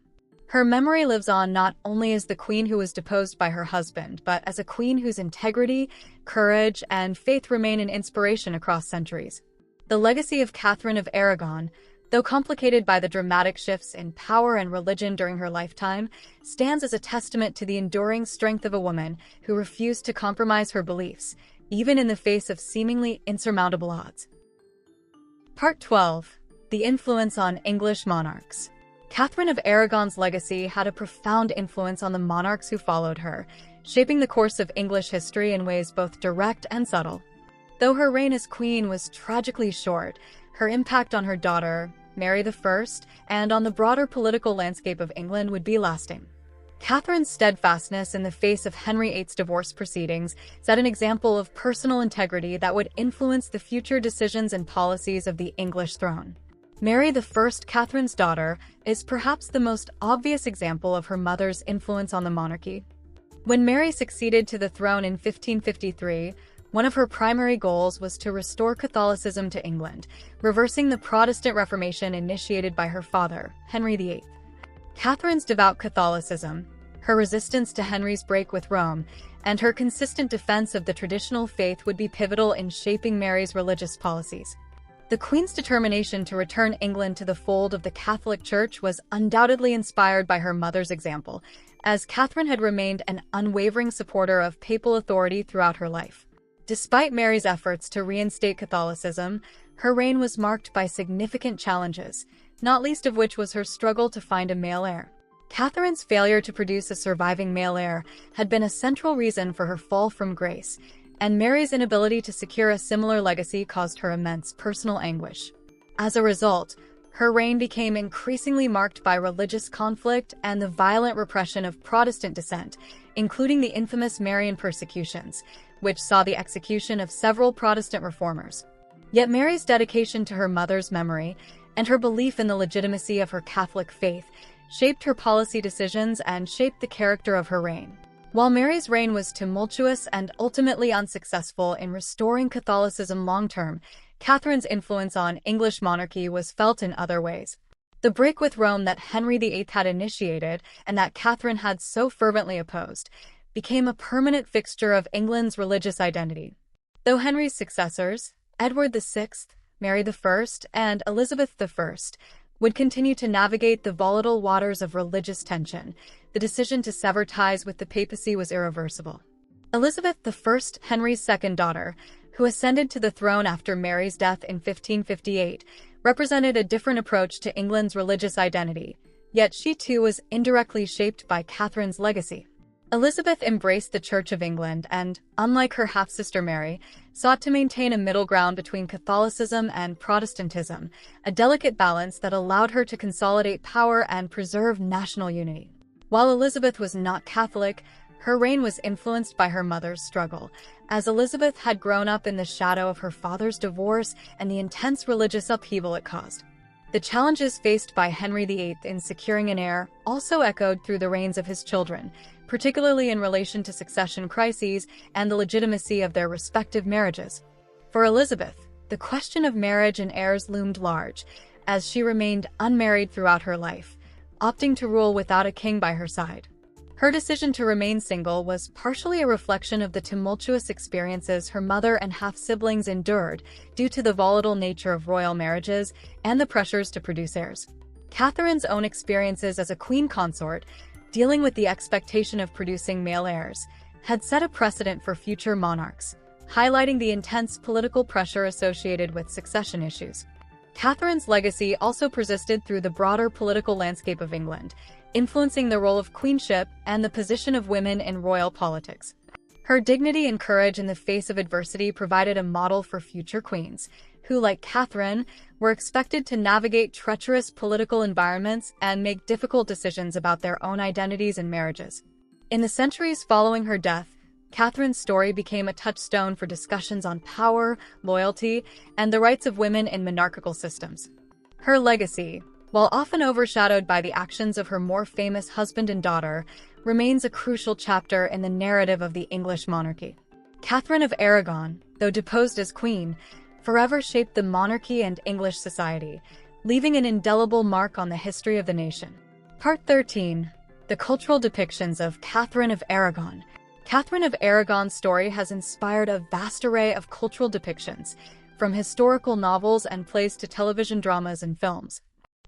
Her memory lives on not only as the queen who was deposed by her husband, but as a queen whose integrity, courage, and faith remain an inspiration across centuries. The legacy of Catherine of Aragon, though complicated by the dramatic shifts in power and religion during her lifetime, stands as a testament to the enduring strength of a woman who refused to compromise her beliefs, even in the face of seemingly insurmountable odds. Part 12. The Influence on English Monarchs. Catherine of Aragon's legacy had a profound influence on the monarchs who followed her, shaping the course of English history in ways both direct and subtle. Though her reign as queen was tragically short, her impact on her daughter, Mary I, and on the broader political landscape of England would be lasting. Catherine's steadfastness in the face of Henry VIII's divorce proceedings set an example of personal integrity that would influence the future decisions and policies of the English throne. Mary I, Catherine's daughter, is perhaps the most obvious example of her mother's influence on the monarchy. When Mary succeeded to the throne in 1553, one of her primary goals was to restore Catholicism to England, reversing the Protestant Reformation initiated by her father, Henry VIII. Catherine's devout Catholicism, her resistance to Henry's break with Rome, and her consistent defense of the traditional faith would be pivotal in shaping Mary's religious policies. The Queen's determination to return England to the fold of the Catholic Church was undoubtedly inspired by her mother's example, as Catherine had remained an unwavering supporter of papal authority throughout her life. Despite Mary's efforts to reinstate Catholicism, her reign was marked by significant challenges, not least of which was her struggle to find a male heir. Catherine's failure to produce a surviving male heir had been a central reason for her fall from grace, and Mary's inability to secure a similar legacy caused her immense personal anguish. As a result, her reign became increasingly marked by religious conflict and the violent repression of Protestant dissent, including the infamous Marian persecutions, which saw the execution of several Protestant reformers. Yet Mary's dedication to her mother's memory and her belief in the legitimacy of her Catholic faith shaped her policy decisions and shaped the character of her reign. While Mary's reign was tumultuous and ultimately unsuccessful in restoring Catholicism long-term, Catherine's influence on English monarchy was felt in other ways. The break with Rome that Henry VIII had initiated and that Catherine had so fervently opposed became a permanent fixture of England's religious identity. Though Henry's successors, Edward VI, Mary I, and Elizabeth I, would continue to navigate the volatile waters of religious tension, the decision to sever ties with the papacy was irreversible. Elizabeth I, Henry's second daughter, who ascended to the throne after Mary's death in 1558, represented a different approach to England's religious identity, yet she too was indirectly shaped by Catherine's legacy. Elizabeth embraced the Church of England and, unlike her half-sister Mary, sought to maintain a middle ground between Catholicism and Protestantism, a delicate balance that allowed her to consolidate power and preserve national unity. While Elizabeth was not Catholic, her reign was influenced by her mother's struggle, as Elizabeth had grown up in the shadow of her father's divorce and the intense religious upheaval it caused. The challenges faced by Henry VIII in securing an heir also echoed through the reigns of his children, particularly in relation to succession crises and the legitimacy of their respective marriages. For Elizabeth, the question of marriage and heirs loomed large, as she remained unmarried throughout her life, opting to rule without a king by her side. Her decision to remain single was partially a reflection of the tumultuous experiences her mother and half-siblings endured due to the volatile nature of royal marriages and the pressures to produce heirs. Catherine's own experiences as a queen consort, dealing with the expectation of producing male heirs, had set a precedent for future monarchs, highlighting the intense political pressure associated with succession issues. Catherine's legacy also persisted through the broader political landscape of England, influencing the role of queenship and the position of women in royal politics. Her dignity and courage in the face of adversity provided a model for future queens, who, like Catherine, were expected to navigate treacherous political environments and make difficult decisions about their own identities and marriages. In the centuries following her death, Catherine's story became a touchstone for discussions on power, loyalty, and the rights of women in monarchical systems. Her legacy, while often overshadowed by the actions of her more famous husband and daughter, remains a crucial chapter in the narrative of the English monarchy. Catherine of Aragon, though deposed as queen, forever shaped the monarchy and English society, leaving an indelible mark on the history of the nation. Part 13. The cultural depictions of Catherine of Aragon. Catherine of Aragon's story has inspired a vast array of cultural depictions, from historical novels and plays to television dramas and films.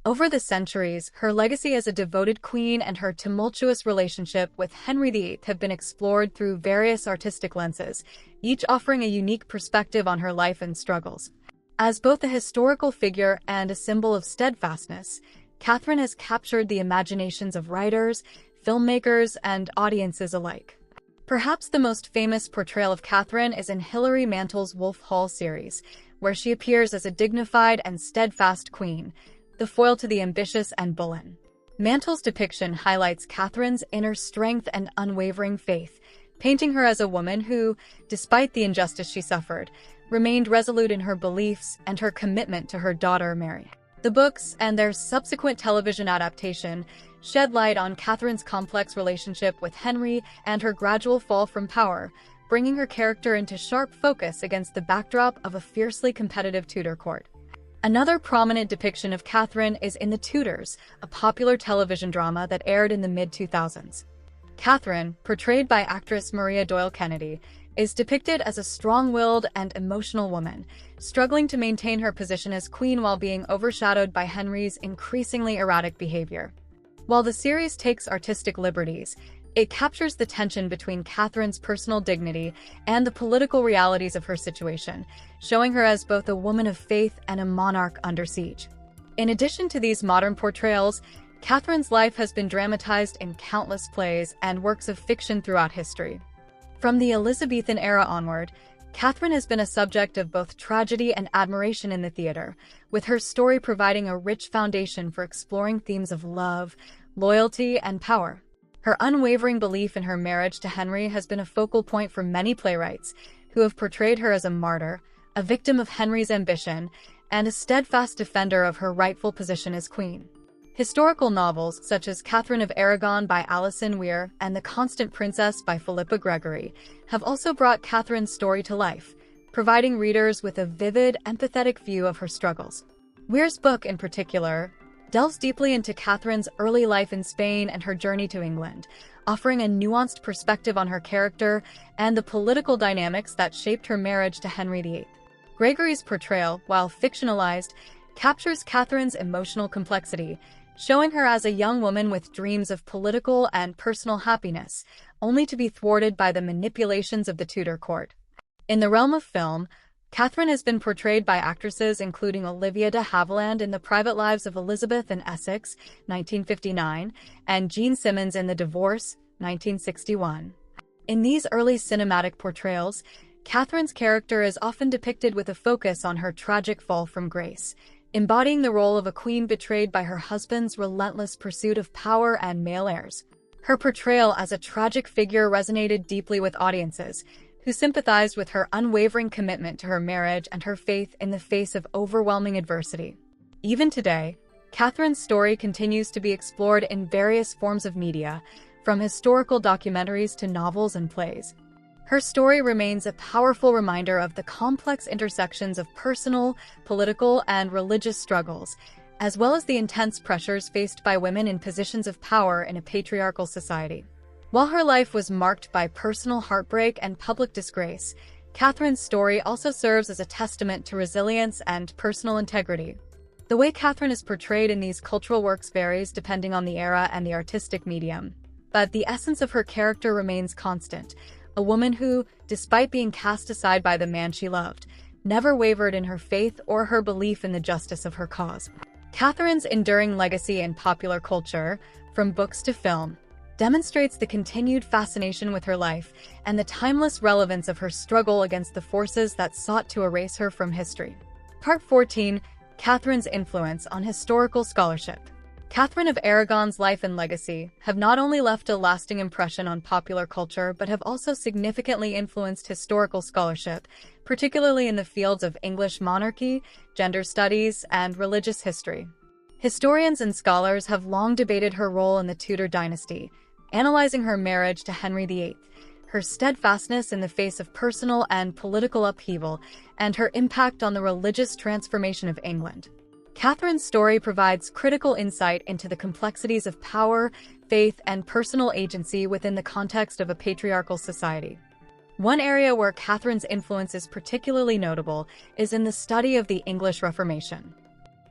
Over the centuries, her legacy as a devoted queen and her tumultuous relationship with Henry VIII have been explored through various artistic lenses, each offering a unique perspective on her life and struggles. As both a historical figure and a symbol of steadfastness, Catherine has captured the imaginations of writers, filmmakers, and audiences alike. Perhaps the most famous portrayal of Catherine is in Hilary Mantel's Wolf Hall series, where she appears as a dignified and steadfast queen, the foil to the ambitious Anne Boleyn. Mantel's depiction highlights Catherine's inner strength and unwavering faith, painting her as a woman who, despite the injustice she suffered, remained resolute in her beliefs and her commitment to her daughter Mary. The books, and their subsequent television adaptation, shed light on Catherine's complex relationship with Henry and her gradual fall from power, bringing her character into sharp focus against the backdrop of a fiercely competitive Tudor court. Another prominent depiction of Catherine is in The Tudors, a popular television drama that aired in the mid-2000s. Catherine, portrayed by actress Maria Doyle Kennedy, is depicted as a strong-willed and emotional woman, struggling to maintain her position as queen while being overshadowed by Henry's increasingly erratic behavior. While the series takes artistic liberties, it captures the tension between Catherine's personal dignity and the political realities of her situation, showing her as both a woman of faith and a monarch under siege. In addition to these modern portrayals, Catherine's life has been dramatized in countless plays and works of fiction throughout history. From the Elizabethan era onward, Catherine has been a subject of both tragedy and admiration in the theater, with her story providing a rich foundation for exploring themes of love, loyalty, and power. Her unwavering belief in her marriage to Henry has been a focal point for many playwrights, who have portrayed her as a martyr, a victim of Henry's ambition, and a steadfast defender of her rightful position as queen. Historical novels such as Catherine of Aragon by Alison Weir and The Constant Princess by Philippa Gregory have also brought Catherine's story to life, providing readers with a vivid, empathetic view of her struggles. Weir's book, in particular, delves deeply into Catherine's early life in Spain and her journey to England, offering a nuanced perspective on her character and the political dynamics that shaped her marriage to Henry VIII. Gregory's portrayal, while fictionalized, captures Catherine's emotional complexity, showing her as a young woman with dreams of political and personal happiness, only to be thwarted by the manipulations of the Tudor court. In the realm of film, Catherine has been portrayed by actresses including Olivia de Havilland in The Private Lives of Elizabeth and Essex, 1959, and Jean Simmons in The Divorce, 1961. In these early cinematic portrayals, Catherine's character is often depicted with a focus on her tragic fall from grace, embodying the role of a queen betrayed by her husband's relentless pursuit of power and male heirs. Her portrayal as a tragic figure resonated deeply with audiences, who sympathized with her unwavering commitment to her marriage and her faith in the face of overwhelming adversity. Even today, Catherine's story continues to be explored in various forms of media, from historical documentaries to novels and plays. Her story remains a powerful reminder of the complex intersections of personal, political, and religious struggles, as well as the intense pressures faced by women in positions of power in a patriarchal society. While her life was marked by personal heartbreak and public disgrace, Catherine's story also serves as a testament to resilience and personal integrity. The way Catherine is portrayed in these cultural works varies depending on the era and the artistic medium, but the essence of her character remains constant, a woman who, despite being cast aside by the man she loved, never wavered in her faith or her belief in the justice of her cause. Catherine's enduring legacy in popular culture, from books to film, demonstrates the continued fascination with her life and the timeless relevance of her struggle against the forces that sought to erase her from history. Part 14. Catherine's influence on historical scholarship. Catherine of Aragon's life and legacy have not only left a lasting impression on popular culture but have also significantly influenced historical scholarship, particularly in the fields of English monarchy, gender studies, and religious history. Historians and scholars have long debated her role in the Tudor dynasty, analyzing her marriage to Henry VIII, her steadfastness in the face of personal and political upheaval, and her impact on the religious transformation of England. Catherine's story provides critical insight into the complexities of power, faith, and personal agency within the context of a patriarchal society. One area where Catherine's influence is particularly notable is in the study of the English Reformation.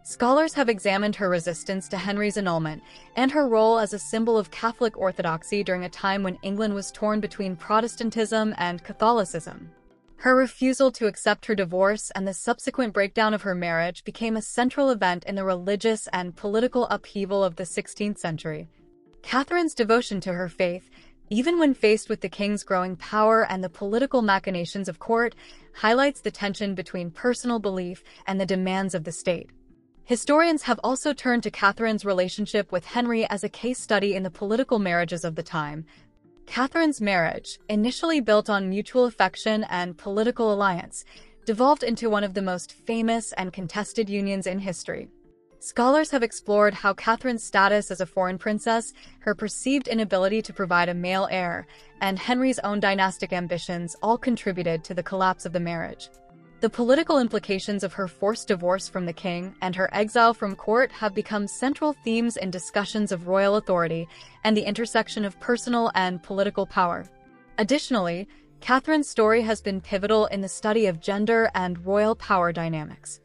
Scholars have examined her resistance to Henry's annulment and her role as a symbol of Catholic orthodoxy during a time when England was torn between Protestantism and Catholicism. Her refusal to accept her divorce and the subsequent breakdown of her marriage became a central event in the religious and political upheaval of the 16th century. Catherine's devotion to her faith, even when faced with the king's growing power and the political machinations of court, highlights the tension between personal belief and the demands of the state. Historians have also turned to Catherine's relationship with Henry as a case study in the political marriages of the time. Catherine's marriage, initially built on mutual affection and political alliance, devolved into one of the most famous and contested unions in history. Scholars have explored how Catherine's status as a foreign princess, her perceived inability to provide a male heir, and Henry's own dynastic ambitions all contributed to the collapse of the marriage. The political implications of her forced divorce from the king and her exile from court have become central themes in discussions of royal authority and the intersection of personal and political power. Additionally, Catherine's story has been pivotal in the study of gender and royal power dynamics.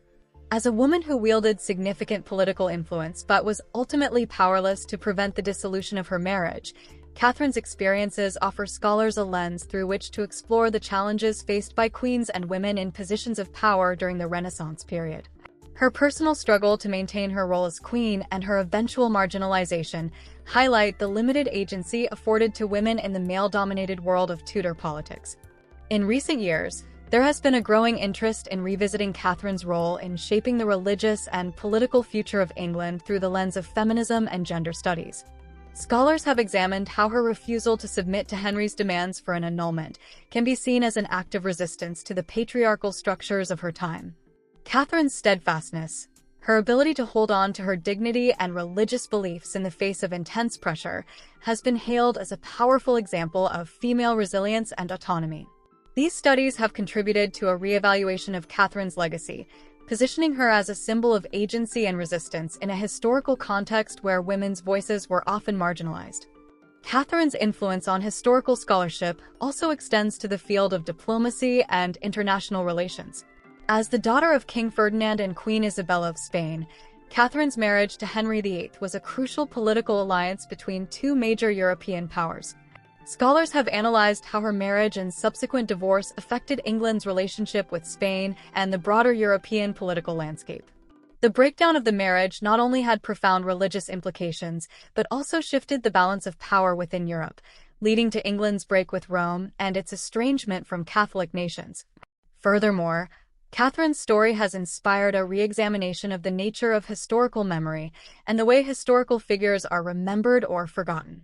As a woman who wielded significant political influence but was ultimately powerless to prevent the dissolution of her marriage, Catherine's experiences offer scholars a lens through which to explore the challenges faced by queens and women in positions of power during the Renaissance period. Her personal struggle to maintain her role as queen and her eventual marginalization highlight the limited agency afforded to women in the male-dominated world of Tudor politics. In recent years, there has been a growing interest in revisiting Catherine's role in shaping the religious and political future of England through the lens of feminism and gender studies. Scholars have examined how her refusal to submit to Henry's demands for an annulment can be seen as an act of resistance to the patriarchal structures of her time. Catherine's steadfastness, her ability to hold on to her dignity and religious beliefs in the face of intense pressure, has been hailed as a powerful example of female resilience and autonomy. These studies have contributed to a reevaluation of Catherine's legacy, positioning her as a symbol of agency and resistance in a historical context where women's voices were often marginalized. Catherine's influence on historical scholarship also extends to the field of diplomacy and international relations. As the daughter of King Ferdinand and Queen Isabella of Spain, Catherine's marriage to Henry VIII was a crucial political alliance between two major European powers. Scholars have analyzed how her marriage and subsequent divorce affected England's relationship with Spain and the broader European political landscape. The breakdown of the marriage not only had profound religious implications, but also shifted the balance of power within Europe, leading to England's break with Rome and its estrangement from Catholic nations. Furthermore, Catherine's story has inspired a re-examination of the nature of historical memory and the way historical figures are remembered or forgotten.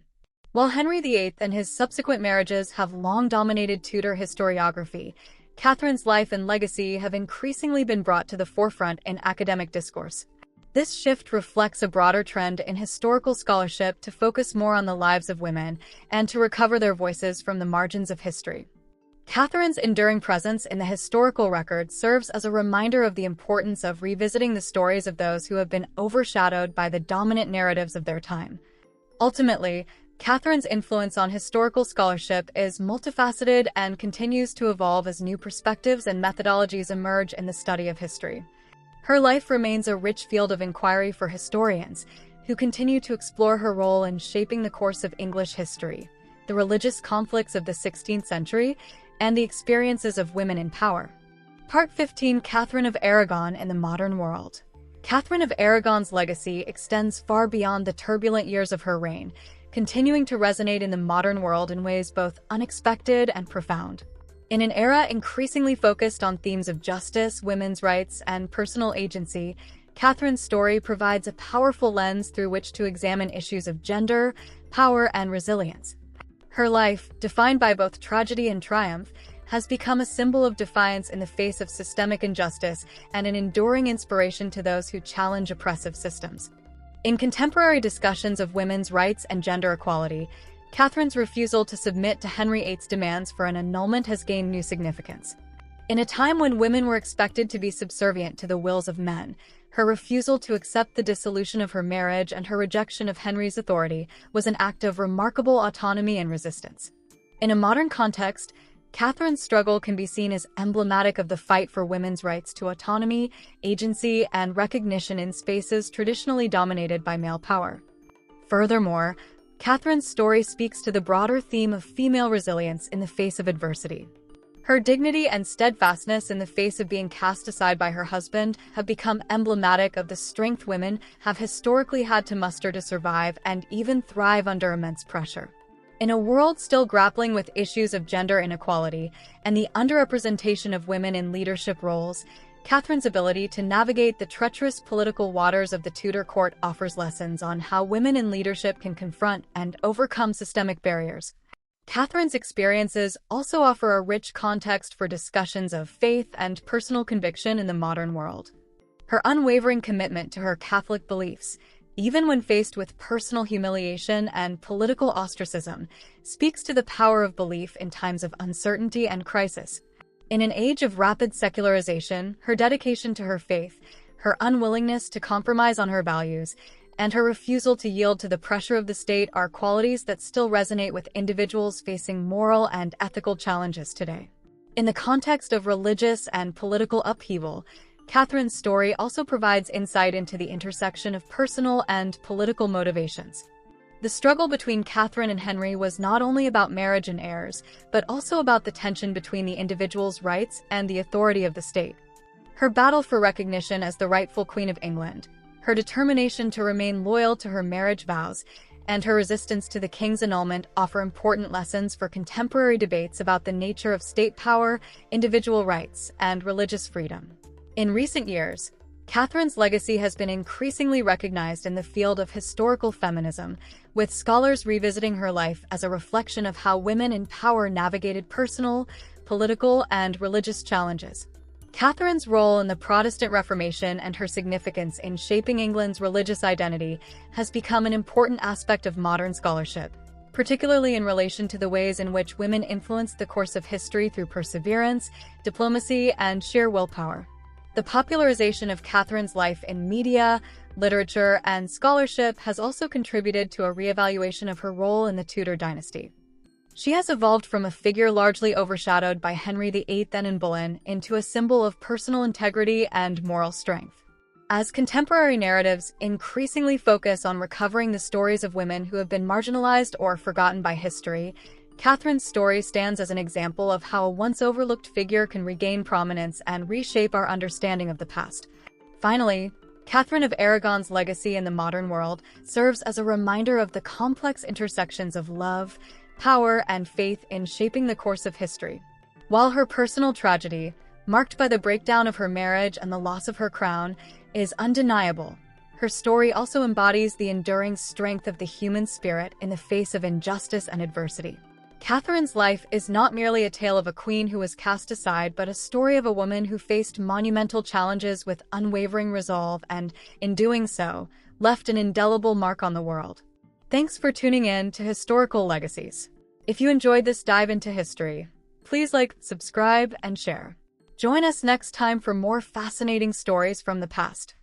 While Henry VIII and his subsequent marriages have long dominated Tudor historiography, Catherine's life and legacy have increasingly been brought to the forefront in academic discourse. This shift reflects a broader trend in historical scholarship to focus more on the lives of women and to recover their voices from the margins of history. Catherine's enduring presence in the historical record serves as a reminder of the importance of revisiting the stories of those who have been overshadowed by the dominant narratives of their time. Ultimately, Catherine's influence on historical scholarship is multifaceted and continues to evolve as new perspectives and methodologies emerge in the study of history. Her life remains a rich field of inquiry for historians, who continue to explore her role in shaping the course of English history, the religious conflicts of the 16th century, and the experiences of women in power. Part 15: Catherine of Aragon in the Modern World. Catherine of Aragon's legacy extends far beyond the turbulent years of her reign, continuing to resonate in the modern world in ways both unexpected and profound. In an era increasingly focused on themes of justice, women's rights, and personal agency, Catherine's story provides a powerful lens through which to examine issues of gender, power, and resilience. Her life, defined by both tragedy and triumph, has become a symbol of defiance in the face of systemic injustice and an enduring inspiration to those who challenge oppressive systems. In contemporary discussions of women's rights and gender equality, Catherine's refusal to submit to Henry VIII's demands for an annulment has gained new significance. In a time when women were expected to be subservient to the wills of men, her refusal to accept the dissolution of her marriage and her rejection of Henry's authority was an act of remarkable autonomy and resistance. In a modern context, Catherine's struggle can be seen as emblematic of the fight for women's rights to autonomy, agency, and recognition in spaces traditionally dominated by male power. Furthermore, Catherine's story speaks to the broader theme of female resilience in the face of adversity. Her dignity and steadfastness in the face of being cast aside by her husband have become emblematic of the strength women have historically had to muster to survive and even thrive under immense pressure. In a world still grappling with issues of gender inequality and the underrepresentation of women in leadership roles, Catherine's ability to navigate the treacherous political waters of the Tudor court offers lessons on how women in leadership can confront and overcome systemic barriers. Catherine's experiences also offer a rich context for discussions of faith and personal conviction in the modern world. Her unwavering commitment to her Catholic beliefs, even when faced with personal humiliation and political ostracism, speaks to the power of belief in times of uncertainty and crisis. In an age of rapid secularization, her dedication to her faith, her unwillingness to compromise on her values, and her refusal to yield to the pressure of the state are qualities that still resonate with individuals facing moral and ethical challenges today. In the context of religious and political upheaval, Catherine's story also provides insight into the intersection of personal and political motivations. The struggle between Catherine and Henry was not only about marriage and heirs, but also about the tension between the individual's rights and the authority of the state. Her battle for recognition as the rightful Queen of England, her determination to remain loyal to her marriage vows, and her resistance to the king's annulment offer important lessons for contemporary debates about the nature of state power, individual rights, and religious freedom. In recent years, Catherine's legacy has been increasingly recognized in the field of historical feminism, with scholars revisiting her life as a reflection of how women in power navigated personal, political, and religious challenges. Catherine's role in the Protestant Reformation and her significance in shaping England's religious identity has become an important aspect of modern scholarship, particularly in relation to the ways in which women influenced the course of history through perseverance, diplomacy, and sheer willpower. The popularization of Catherine's life in media, literature, and scholarship has also contributed to a reevaluation of her role in the Tudor dynasty. She has evolved from a figure largely overshadowed by Henry VIII and Anne Boleyn into a symbol of personal integrity and moral strength. As contemporary narratives increasingly focus on recovering the stories of women who have been marginalized or forgotten by history, Catherine's story stands as an example of how a once-overlooked figure can regain prominence and reshape our understanding of the past. Finally, Catherine of Aragon's legacy in the modern world serves as a reminder of the complex intersections of love, power, and faith in shaping the course of history. While her personal tragedy, marked by the breakdown of her marriage and the loss of her crown, is undeniable, her story also embodies the enduring strength of the human spirit in the face of injustice and adversity. Catherine's life is not merely a tale of a queen who was cast aside, but a story of a woman who faced monumental challenges with unwavering resolve and, in doing so, left an indelible mark on the world. Thanks for tuning in to Historical Legacies. If you enjoyed this dive into history, please like, subscribe, and share. Join us next time for more fascinating stories from the past.